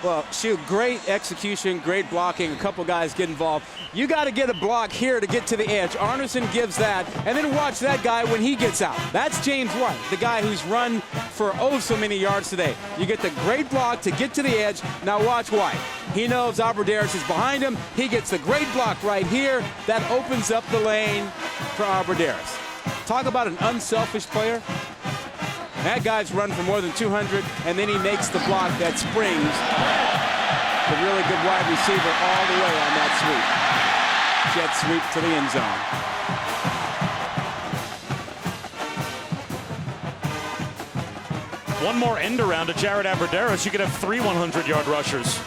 Well, shoot, great execution, great blocking. A couple guys get involved. You got to get a block here to get to the edge. Arneson gives that, and then watch that guy when he gets out. That's James White, the guy who's run for so many yards today. You get the great block to get to the edge. Now watch White. He knows Abradaris is behind him. He gets the great block right here. That opens up the lane for Abradaris. Talk about an unselfish player. That guy's run for more than 200, and then he makes the block that springs the really good wide receiver all the way on that sweep. Jet sweep to the end zone. one more end around to Jared Abbrederis, you could have 3 100-yard rushers.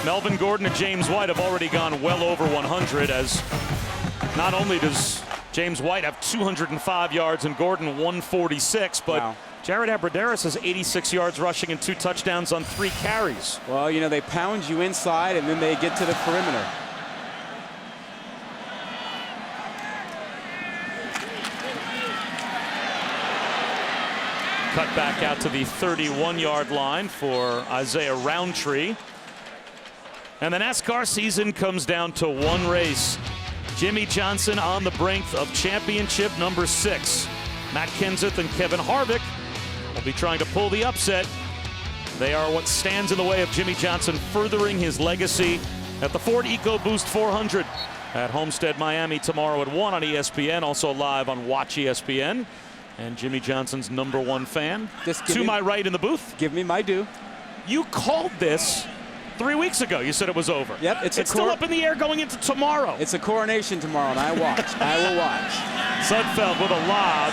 Melvin Gordon and James White have already gone well over 100, as not only does James White have 205 yards and Gordon 146, but wow. Jared Abbrederis has 86 yards rushing and 2 touchdowns on 3 carries. Well, you know, they pound you inside and then they get to the perimeter. Cut back out to the 31-yard line for Isaiah Roundtree. And the NASCAR season comes down to one race. Jimmie Johnson on the brink of championship number 6. Matt Kenseth and Kevin Harvick will be trying to pull the upset. They are what stands in the way of Jimmie Johnson furthering his legacy at the Ford EcoBoost 400 at Homestead, Miami tomorrow at 1 on ESPN, also live on Watch ESPN. And Jimmie Johnson's #1 fan. To my right in the booth. Give me my due. You called this 3 weeks ago. You said it was over. Yep, it's still up in the air going into tomorrow. It's a coronation tomorrow, and I watch. I will watch. Sudfeld with a lob.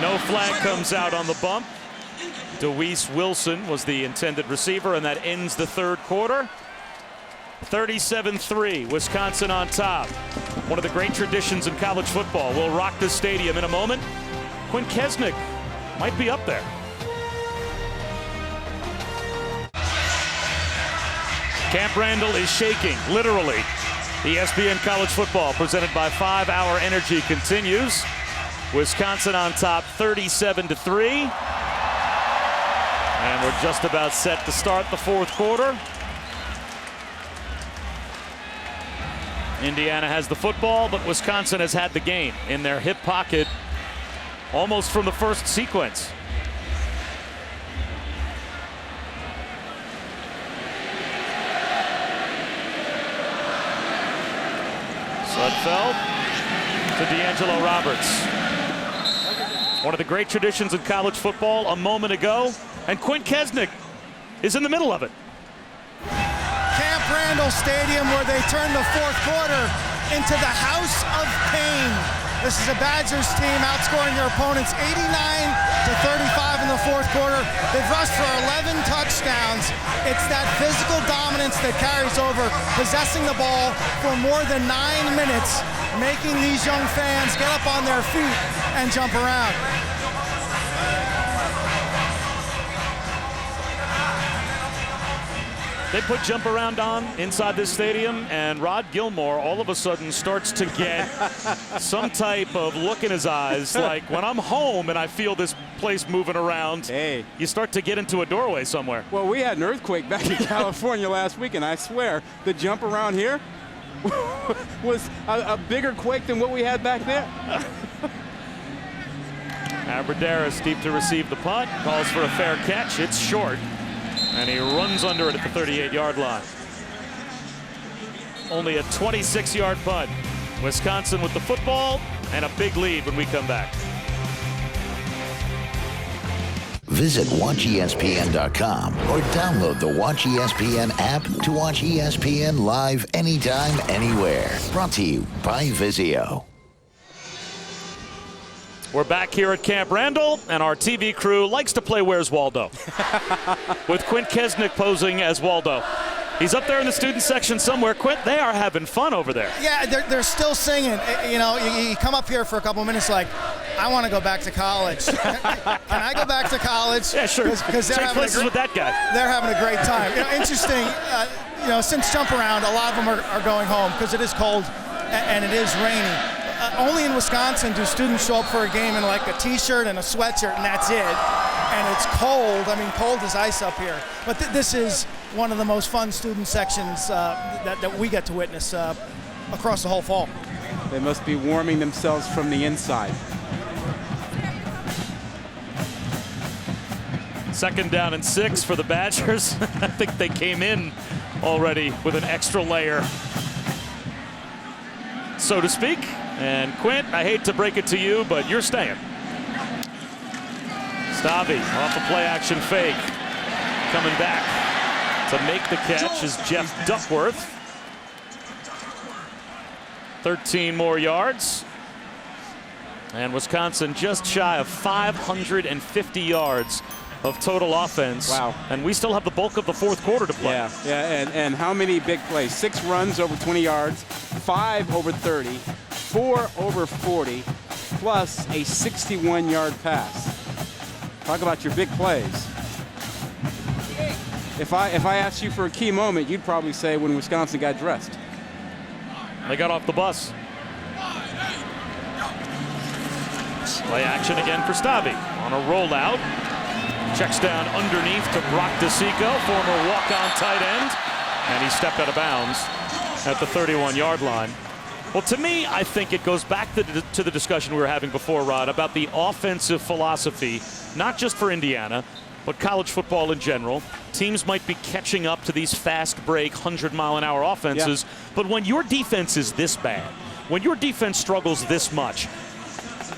No flag comes out on the bump. DeWeese Wilson was the intended receiver, and that ends the third quarter. 37-3, Wisconsin on top. One of the great traditions in college football. We'll rock this stadium in a moment. Quint Kesnick might be up there. Camp Randall is shaking, literally. ESPN College Football presented by 5 Hour Energy continues. Wisconsin on top 37-3. And we're just about set to start the fourth quarter. Indiana has the football, but Wisconsin has had the game in their hip pocket almost from the first sequence. Sudfeld to D'Angelo Roberts. One of the great traditions in college football a moment ago, and Quint Kesnick is in the middle of it. Camp Randall Stadium, where they turn the fourth quarter into the House of Pain. This is a Badgers team outscoring their opponents 89-35 in the fourth quarter. They've rushed for 11 touchdowns. It's that physical dominance that carries over, possessing the ball for more than 9 minutes, making these young fans get up on their feet and jump around. They put jump around on inside this stadium, and Rod Gilmore all of a sudden starts to get some type of look in his eyes, like when I'm home and I feel this place moving around, hey, you start to get into a doorway somewhere. Well, we had an earthquake back in California last week, and I swear the jump around here was a bigger quake than what we had back there. Abbrederis deep to receive the punt, calls for a fair catch. It's short. And he runs under it at the 38-yard line. Only a 26-yard punt. Wisconsin with the football and a big lead when we come back. Visit WatchESPN.com or download the Watch ESPN app to watch ESPN live anytime, anywhere. Brought to you by Vizio. We're back here at Camp Randall, and our TV crew likes to play Where's Waldo? with Quint Kesnick posing as Waldo. He's up there in the student section somewhere. Quint, they are having fun over there. Yeah, they're still singing. You know, you come up here for a couple minutes like, I want to go back to college. Can I go back to college? Yeah, sure. Because they're having places with that guy. They're having a great time. You know, interesting. You know, since jump around, a lot of them are going home because it is cold and it is rainy. Only in Wisconsin do students show up for a game in like a t-shirt and a sweatshirt, and that's it. And it's cold. I mean, cold as ice up here. But this is one of the most fun student sections that we get to witness across the whole fall. They must be warming themselves from the inside. Second down and 6 for the Badgers. I think they came in already with an extra layer, so to speak. And Quint, I hate to break it to you, but you're staying. Stavi off the play action fake. Coming back to make the catch is Jeff Duckworth. 13 more yards. And Wisconsin just shy of 550 yards of total offense. Wow. And we still have the bulk of the fourth quarter to play. Yeah, and how many big plays? 6 runs over 20 yards, 5 over 30, 4 over 40, plus a 61-yard pass. Talk about your big plays. If I asked you for a key moment, you'd probably say when Wisconsin got dressed. They got off the bus. Play action again for Stavi on a rollout. Checks down underneath to Brock DeSico, former walk-on tight end, and he stepped out of bounds at the 31-yard line. Well, to me, I think it goes back to the discussion we were having before, Rod, about the offensive philosophy, not just for Indiana, but college football in general. Teams might be catching up to these fast break, 100-mile-an-hour offenses, but when your defense is this bad, when your defense struggles this much,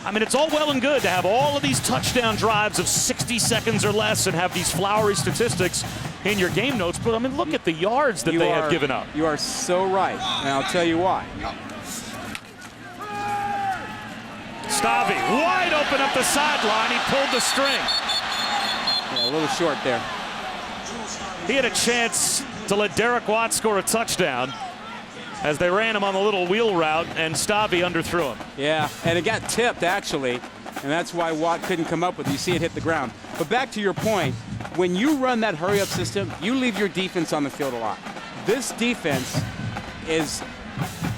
I mean, it's all well and good to have all of these touchdown drives of 60 seconds or less and have these flowery statistics in your game notes, but I mean, look at the yards that they have given up. You are so right, and I'll tell you why. Stavi, wide open up the sideline. He pulled the string. Yeah, a little short there. He had a chance to let Derek Watt score a touchdown as they ran him on the little wheel route, and Stavi underthrew him. Yeah, and it got tipped, actually, and that's why Watt couldn't come up with it. You see it hit the ground. But back to your point, when you run that hurry-up system, you leave your defense on the field a lot. This defense is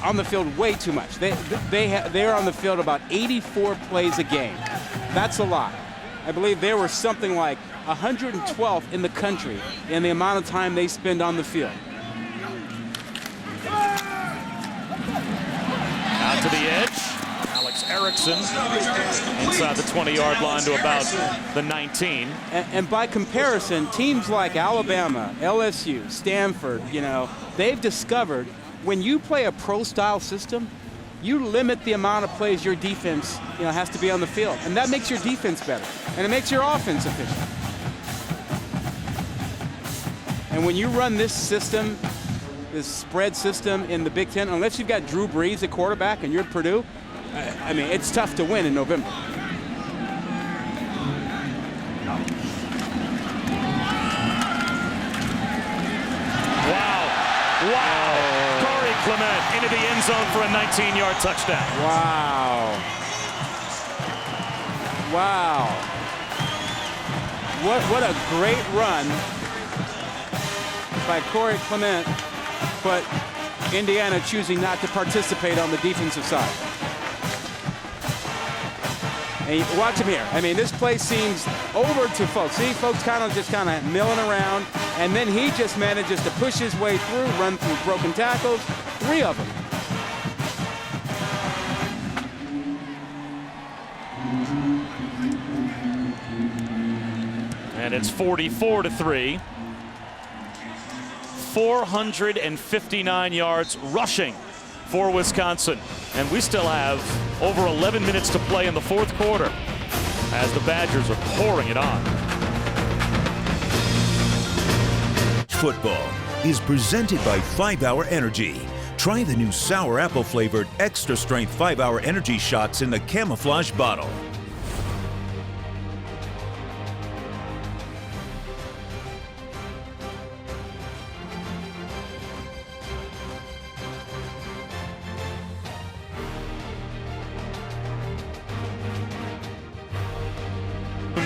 on the field way too much. They're on the field about 84 plays a game. That's a lot. I believe they were something like 112th in the country in the amount of time they spend on the field. Out to the edge, Alex Erickson inside the 20-yard line to about the 19. And by comparison, teams like Alabama, LSU, Stanford, they've discovered when you play a pro-style system, you limit the amount of plays your defense has to be on the field. And that makes your defense better. And it makes your offense efficient. And when you run this system, this spread system in the Big Ten, unless you've got Drew Brees at quarterback and you're at Purdue, I mean, it's tough to win in November. Wow. Corey Clement into the end zone for a 19-yard touchdown. Wow. What a great run by Corey Clement, but Indiana choosing not to participate on the defensive side. And watch him here. I mean, this play seems over to folks. See, folks kind of milling around, and then he just manages to push his way through, run through broken tackles, 3 of them. And it's 44-3. 459 yards rushing for Wisconsin. And we still have over 11 minutes to play in the fourth quarter as the Badgers are pouring it on. Football is presented by 5-Hour Energy. Try the new sour apple flavored extra strength 5-Hour Energy shots in the camouflage bottle.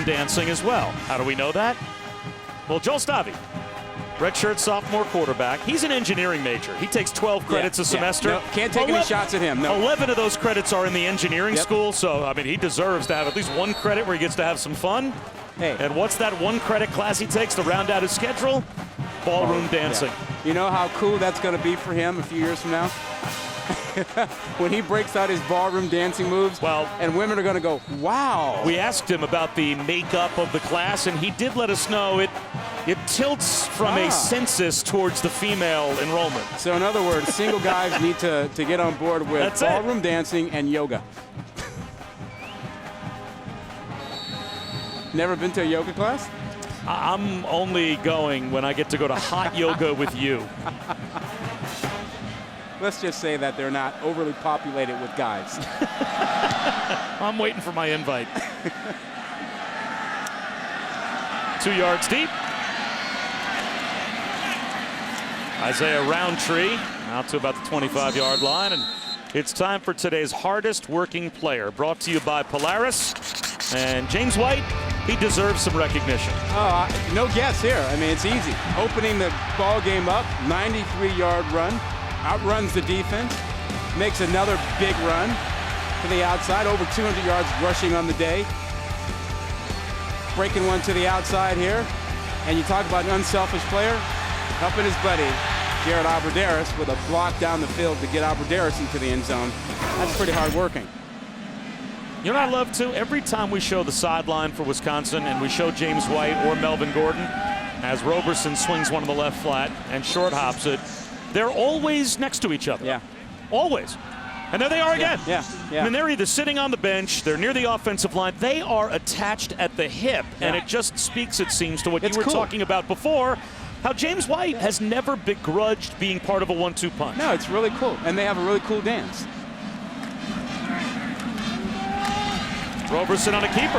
Dancing as well. How do we know that? Well, Joel Stavi, redshirt sophomore quarterback. He's an engineering major. He takes 12 credits a semester. No, can't take any shots at him. No. 11 of those credits are in the engineering school, so I mean, he deserves to have at least 1 credit where he gets to have some fun. Hey. And what's that 1 credit class he takes to round out his schedule? Ballroom dancing. Yeah. You know how cool that's going to be for him a few years from now? When he breaks out his ballroom dancing moves, and women are going to go, wow. We asked him about the makeup of the class, and he did let us know it tilts from a census towards the female enrollment. So in other words, single guys need to get on board with ballroom dancing and yoga. Never been to a yoga class? I'm only going when I get to go to hot yoga with you. Let's just say that they're not overly populated with guys. I'm waiting for my invite. 2 yards deep. Isaiah Roundtree out to about the 25-yard line, and it's time for today's hardest working player, brought to you by Polaris. And James White, he deserves some recognition. No guess here. I mean, it's easy. Opening the ball game up, 93-yard run, outruns the defense, makes another big run to the outside, over 200 yards rushing on the day. Breaking one to the outside here. And you talk about an unselfish player, helping his buddy, Jared Abbrederis, with a block down the field to get Abbrederis into the end zone. That's pretty hard working. You know what I love too? Every time we show the sideline for Wisconsin and we show James White or Melvin Gordon, as Roberson swings one to the left flat and short hops it, they're always next to each other. Yeah. Always. And there they are again. Yeah. I mean, they're either sitting on the bench, they're near the offensive line, they are attached at the hip. Yeah. And it just speaks, it seems, to what It's you were cool. talking about before, how James White has never begrudged being part of a 1-2 punch. No, it's really cool. And they have a really cool dance. Roberson on a keeper.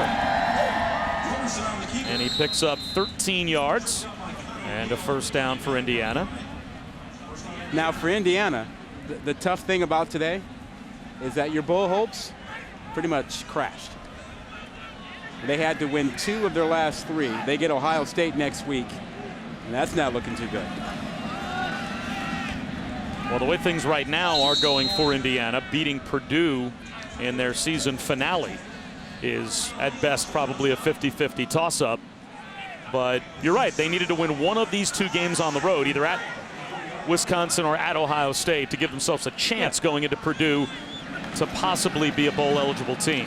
And he picks up 13 yards and a first down for Indiana. Now for Indiana, the tough thing about today is that your bull hopes pretty much crashed. They had to win 2 of their last 3. They get Ohio State next week, and that's not looking too good. Well, the way things right now are going for Indiana, beating Purdue in their season finale is at best probably a 50-50 toss-up. But you're right, they needed to win one of these 2 games on the road, either at Wisconsin or at Ohio State, to give themselves a chance going into Purdue to possibly be a bowl-eligible team.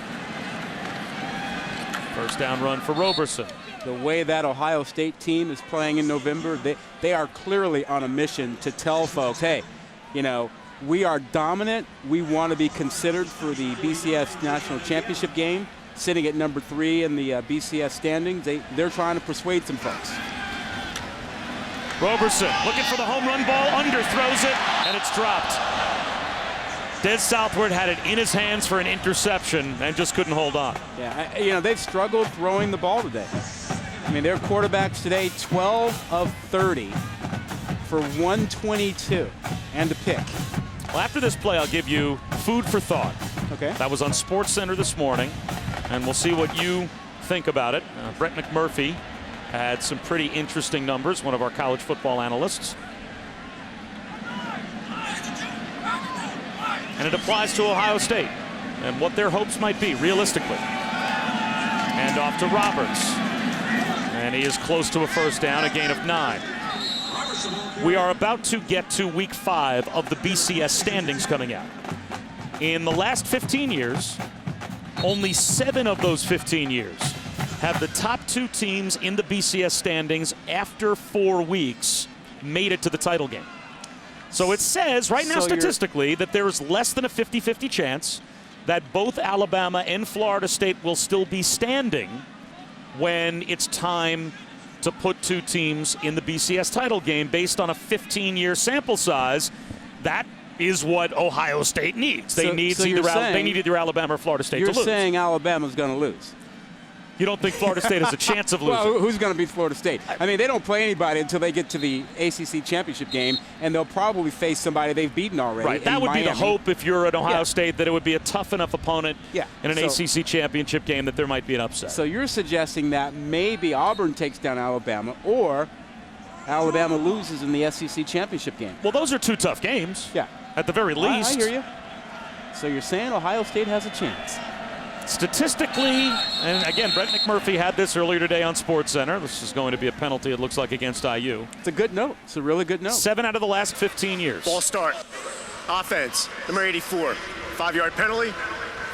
First down run for Roberson. The way that Ohio State team is playing in November, they are clearly on a mission to tell folks, hey, you know, we are dominant. We want to be considered for the BCS National Championship game, sitting at number 3 in the BCS standings. They're trying to persuade some folks. Roberson looking for the home run ball, underthrows it, and it's dropped. Des Southward had it in his hands for an interception and just couldn't hold on. Yeah, you know, they've struggled throwing the ball today. I mean, their quarterbacks today, 12 of 30 for 122 and a pick. Well, after this play, I'll give you food for thought. Okay. That was on SportsCenter this morning, and we'll see what you think about it. Brett McMurphy had some pretty interesting numbers, one of our college football analysts. And it applies to Ohio State and what their hopes might be realistically. And off to Roberts. And he is close to a first down, a gain of 9. We are about to get to week 5 of the BCS standings coming out. In the last 15 years, only 7 of those 15 years have the top 2 teams in the BCS standings after 4 weeks made it to the title game. So it says right now statistically that there is less than a 50-50 chance that both Alabama and Florida State will still be standing when it's time to put 2 teams in the BCS title game based on a 15-year sample size. That is what Ohio State needs. They need either Alabama or Florida State to lose. You're saying Alabama's going to lose. You don't think Florida State has a chance of losing? Well, who's going to beat Florida State? I mean, they don't play anybody until they get to the ACC championship game, and they'll probably face somebody they've beaten already. Right, that would be the hope if you're at Ohio State, that it would be a tough enough opponent in an ACC championship game that there might be an upset. So you're suggesting that maybe Auburn takes down Alabama, or Alabama loses in the SEC championship game. Well, those are 2 tough games. Yeah. At the very least. I hear you. So you're saying Ohio State has a chance? Statistically, and again, Brett McMurphy had this earlier today on SportsCenter. This is going to be a penalty, it looks like, against IU. It's a good note. It's a really good note. 7 out of the last 15 years. Ball start. Offense, number 84. 5-yard penalty,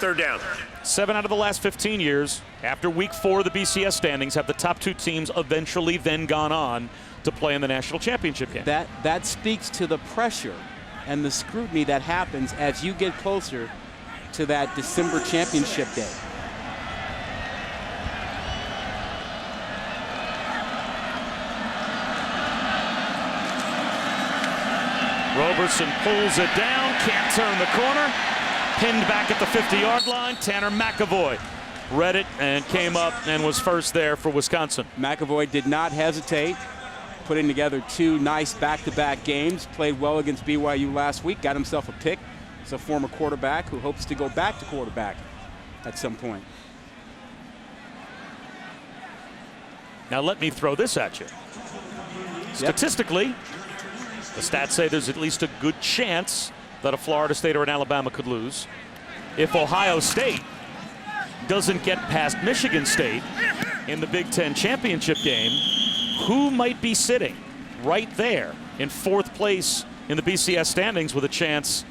3rd down. 7 out of the last 15 years, after week 4 of the BCS standings, have the top 2 teams eventually then gone on to play in the national championship game. That speaks to the pressure and the scrutiny that happens as you get closer to that December championship day. Roberson pulls it down, can't turn the corner. Pinned back at the 50-yard line, Tanner McAvoy read it and came up and was first there for Wisconsin. McAvoy did not hesitate, putting together 2 nice back-to-back games. Played well against BYU last week, got himself a pick. He's a former quarterback who hopes to go back to quarterback at some point. Now let me throw this at you. Statistically, the stats say there's at least a good chance that a Florida State or an Alabama could lose. If Ohio State doesn't get past Michigan State in the Big Ten championship game, who might be sitting right there in 4th place in the BCS standings with a chance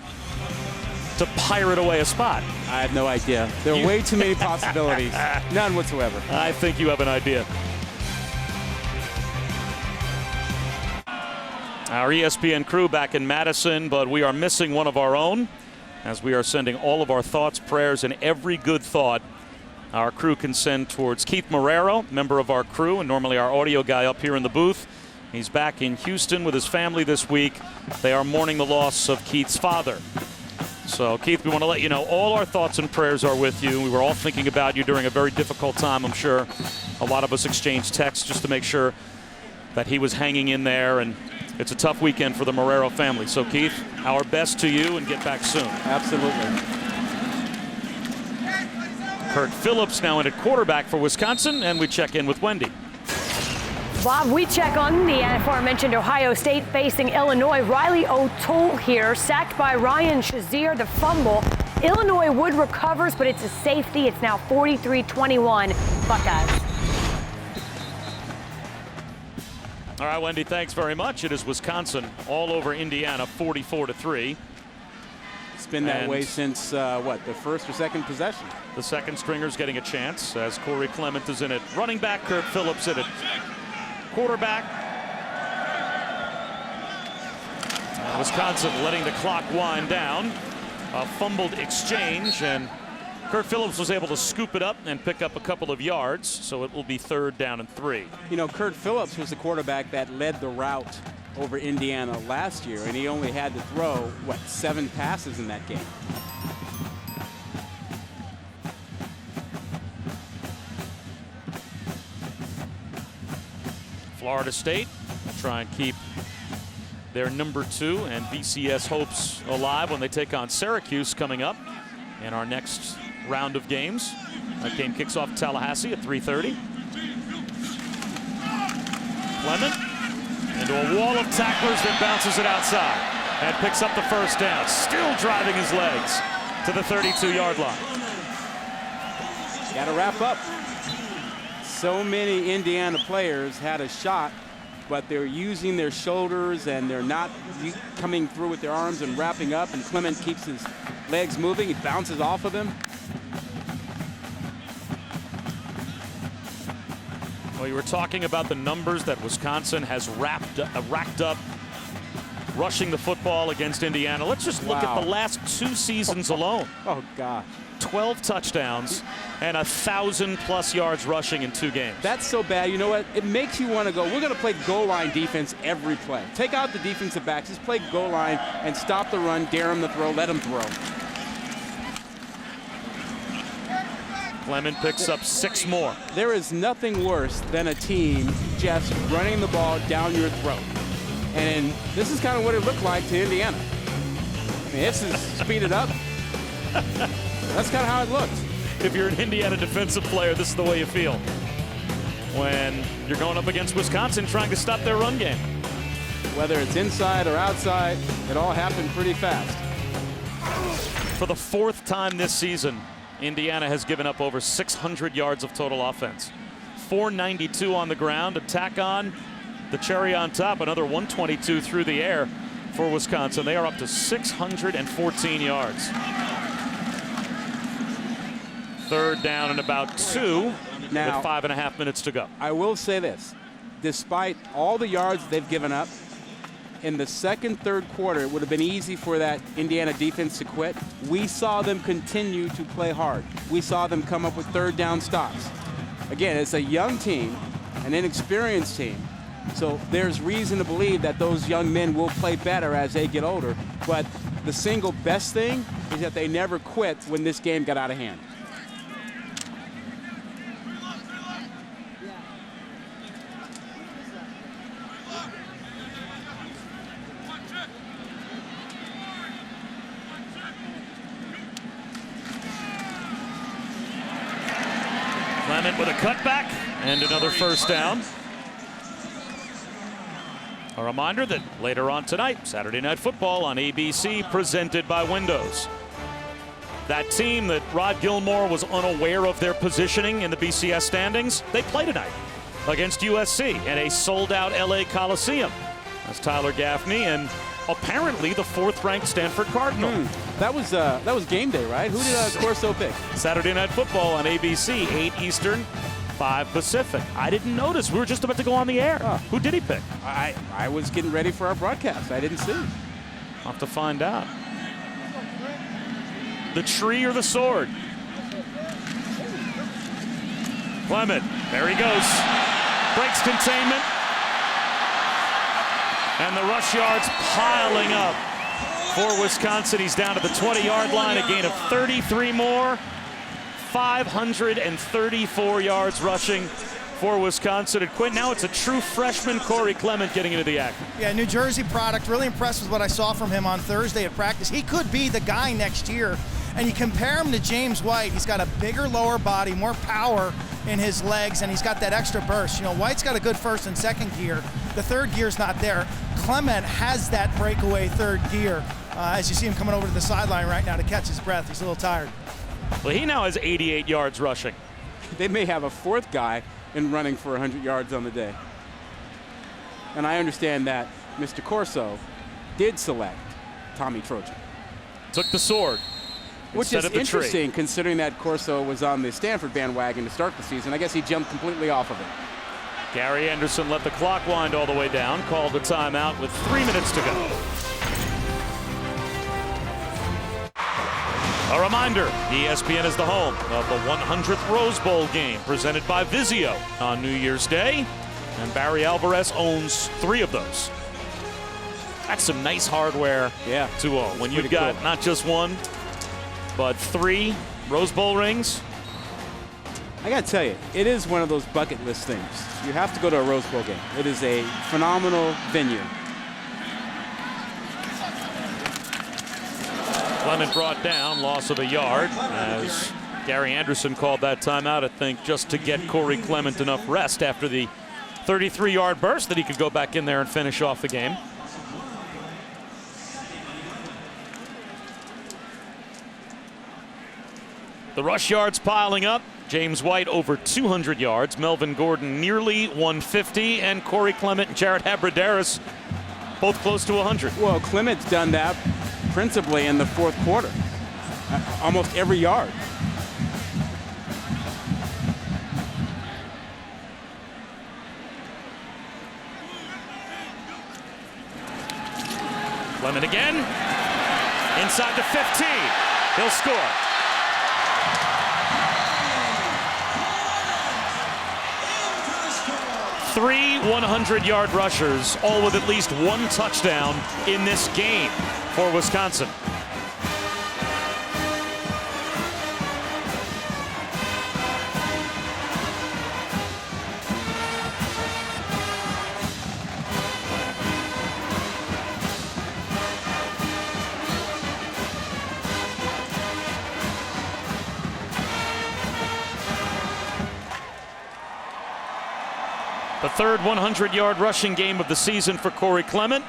to pirate away a spot? I have no idea. There are way too many possibilities. None whatsoever. I think you have an idea. Our ESPN crew back in Madison, but we are missing one of our own as we are sending all of our thoughts, prayers, and every good thought our crew can send towards Keith Marrero, member of our crew and normally our audio guy up here in the booth. He's back in Houston with his family this week. They are mourning the loss of Keith's father. So, Keith, we want to let you know all our thoughts and prayers are with you. We were all thinking about you during a very difficult time, I'm sure. A lot of us exchanged texts just to make sure that he was hanging in there, and it's a tough weekend for the Marrero family. So, Keith, our best to you, and get back soon. Absolutely. Kurt Phillips now in at quarterback for Wisconsin, and we check in with Wendy. Bob, we check on the aforementioned Ohio State facing Illinois. Riley O'Toole here, sacked by Ryan Shazier, the fumble. Illinois Wood recovers, but it's a safety. It's now 43-21 Buckeyes. All right, Wendy, thanks very much. It is Wisconsin all over Indiana, 44-3. It's been that way since, the first or second possession? The second stringer's getting a chance as Corey Clement is in it. Running back, Kurt Phillips in it. Quarterback. And Wisconsin letting the clock wind down. A fumbled exchange, and Kurt Phillips was able to scoop it up and pick up a couple of yards, so it will be 3rd down and 3. You know, Kurt Phillips was the quarterback that led the route over Indiana last year, and he only had to throw, 7 passes in that game. Florida State will try and keep their number 2 and BCS hopes alive when they take on Syracuse coming up in our next round of games. That game kicks off in Tallahassee at 3:30. Clement into a wall of tacklers that bounces it outside and picks up the first down. Still driving his legs to the 32-yard line. Got to wrap up. So many Indiana players had a shot, but they're using their shoulders and they're not coming through with their arms and wrapping up, and Clement keeps his legs moving. He bounces off of him. Well, you were talking about the numbers that Wisconsin has racked up rushing the football against Indiana. Let's just look at the last 2 seasons alone. Oh, God. 12 touchdowns and 1,000+ yards rushing in 2 games. That's so bad. You know what? It makes you want to go, we're going to play goal line defense every play. Take out the defensive backs. Just play goal line and stop the run, dare them to throw, let them throw. Clement picks up 6 more. There is nothing worse than a team just running the ball down your throat. And this is kind of what it looked like to Indiana. I mean, this is speeded up. That's kind of how it looked. If you're an Indiana defensive player, this is the way you feel when you're going up against Wisconsin trying to stop their run game. Whether it's inside or outside, it all happened pretty fast. For the 4th time this season, Indiana has given up over 600 yards of total offense. 492 on the ground. Attack on the cherry on top, another 122 through the air for Wisconsin. They are up to 614 yards. 3rd down and about 2 with 5.5 minutes to go. I will say this. Despite all the yards they've given up, in the second, third quarter, it would have been easy for that Indiana defense to quit. We saw them continue to play hard. We saw them come up with 3rd down stops. Again, it's a young team, an inexperienced team. So there's reason to believe that those young men will play better as they get older. But the single best thing is that they never quit when this game got out of hand. Clement with a cutback and another first down. A reminder that later on tonight, Saturday Night Football on ABC, presented by Windows. That team that Rod Gilmore was unaware of their positioning in the BCS standings, they play tonight against USC in a sold-out LA Coliseum. That's Tyler Gaffney and apparently the 4th-ranked Stanford Cardinal. That was game day, right? Who did Corso pick? Saturday Night Football on ABC, 8 Eastern, 5 Pacific. I didn't notice. We were just about to go on the air. Who did he pick? I was getting ready for our broadcast. I didn't see. I'll have to find out. The tree or the sword? Clement, there he goes. Breaks containment. And the rush yards piling up for Wisconsin. He's down to the 20-yard line, a gain of 33 more. 534 yards rushing for Wisconsin. And Quinn, now it's a true freshman Corey Clement getting into the act. Yeah, New Jersey product. Really impressed with what I saw from him on Thursday at practice. He could be the guy next year. And you compare him to James White, he's got a bigger lower body, more power in his legs, and he's got that extra burst. You know, White's got a good first and second gear. The third gear's not there. Clement has that breakaway third gear. As you see him coming over to the sideline right now to catch his breath. He's a little tired. Well, he now has 88 yards rushing. They may have a 4th guy in running for 100 yards on the day. And I understand that Mr. Corso did select Tommy Trojan. Took the sword. Which is interesting considering that Corso was on the Stanford bandwagon to start the season. I guess he jumped completely off of it. Gary Anderson let the clock wind all the way down, called a timeout with 3 minutes to go. A reminder, ESPN is the home of the 100th Rose Bowl game presented by Vizio on New Year's Day. And Barry Alvarez owns 3 of those. That's some nice hardware to own. When you've got not just 1, but 3 Rose Bowl rings. I got to tell you, it is one of those bucket list things. You have to go to a Rose Bowl game. It is a phenomenal venue. Clement brought down, loss of a yard, as Gary Anderson called that timeout, I think, just to get Corey Clement enough rest after the 33-yard burst that he could go back in there and finish off the game. The rush yards piling up. James White over 200 yards. Melvin Gordon nearly 150. And Corey Clement and Jared Habradaris both close to 100. Well, Clement's done that principally in the 4th quarter. Almost every yard. Clement again. Inside the 15. He'll score. 3 100-yard rushers, all with at least 1 touchdown in this game for Wisconsin. The third 100-yard rushing game of the season for Corey Clement.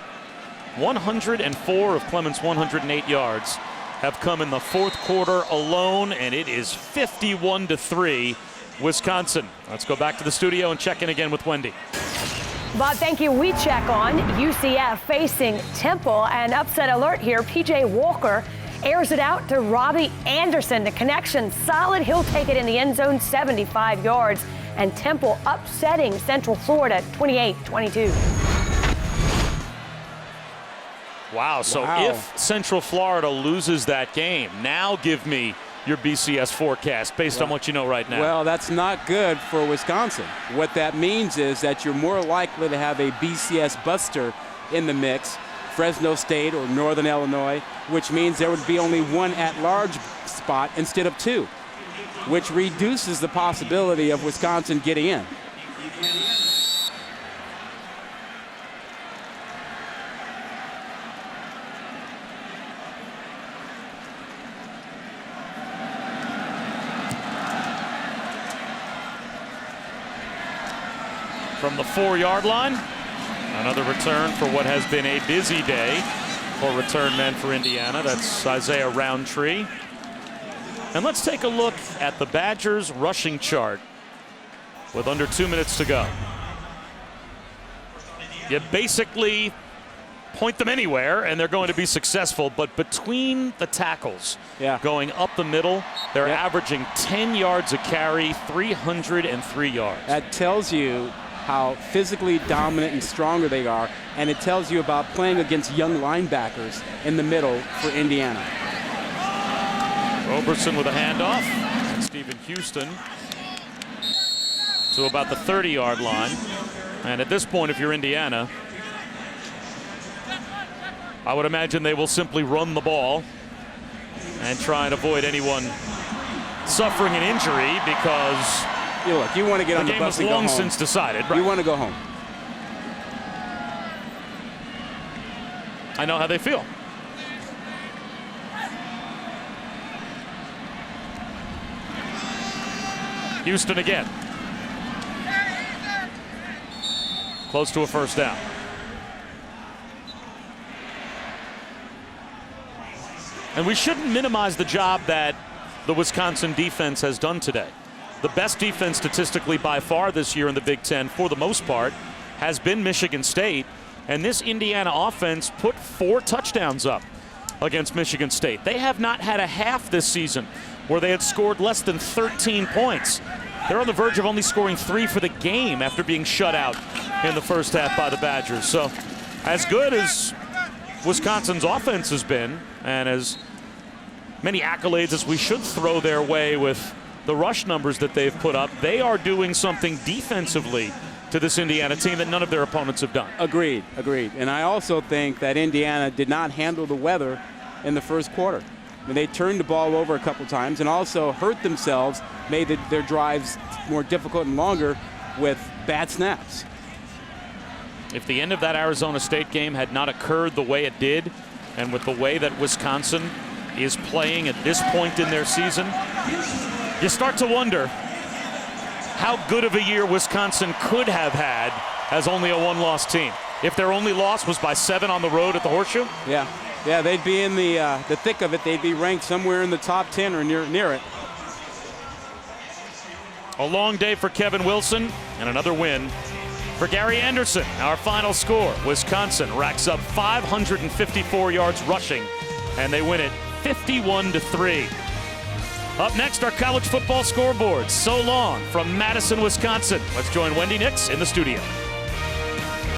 104 of Clement's 108 yards have come in the 4th quarter alone, and it is 51-3 Wisconsin. Let's go back to the studio and check in again with Wendy. Bob, thank you. We check on UCF facing Temple, and upset alert here. PJ Walker airs it out to Robbie Anderson. The connection solid. He'll take it in the end zone, 75 yards. And Temple upsetting Central Florida 28-22. Wow, so if Central Florida loses that game, now give me your BCS forecast based on what you know right now. Well, that's not good for Wisconsin. What that means is that you're more likely to have a BCS buster in the mix, Fresno State or Northern Illinois, which means there would be only 1 at-large spot instead of 2. Which reduces the possibility of Wisconsin getting in. from the 4-yard line. Another return for what has been a busy day for return men for Indiana. That's Isaiah Roundtree. And let's take a look at the Badgers rushing chart with under 2 minutes to go. You basically point them anywhere and they're going to be successful, but between the tackles, going up the middle, they're averaging 10 yards a carry, 303 yards. That tells you how physically dominant and stronger they are, and it tells you about playing against young linebackers in the middle for Indiana. Roberson with a handoff, and Stephen Houston to about the 30-yard line. And at this point, if you're Indiana, I would imagine they will simply run the ball and try and avoid anyone suffering an injury, because you want to get on the game bus was and go long home. since decided. Right? You want to go home. I know how they feel. Houston again. Close to a first down. And we shouldn't minimize the job that the Wisconsin defense has done today. The best defense statistically by far this year in the Big Ten, for the most part, has been Michigan State. And this Indiana offense put 4 touchdowns up against Michigan State. They have not had a half this season where they had scored less than 13 points. They're on the verge of only scoring 3 for the game after being shut out in the first half by the Badgers. So as good as Wisconsin's offense has been, and as many accolades as we should throw their way with the rush numbers that they've put up, they are doing something defensively to this Indiana team that none of their opponents have done. Agreed. And I also think that Indiana did not handle the weather in the first quarter. I mean, they turned the ball over a couple times and also hurt themselves, made their drives more difficult and longer with bad snaps. If the end of that Arizona State game had not occurred the way it did, and with the way that Wisconsin is playing at this point in their season, you start to wonder how good of a year Wisconsin could have had as only a 1-loss team. If their only loss was by 7 on the road at the Horseshoe? Yeah, they'd be in the thick of it. They'd be ranked somewhere in the top 10 or near it. A long day for Kevin Wilson and another win for Gary Anderson. Our final score, Wisconsin racks up 554 yards rushing, and they win it 51-3. Up next, our college football scoreboard. So long from Madison, Wisconsin. Let's join Wendy Nix in the studio.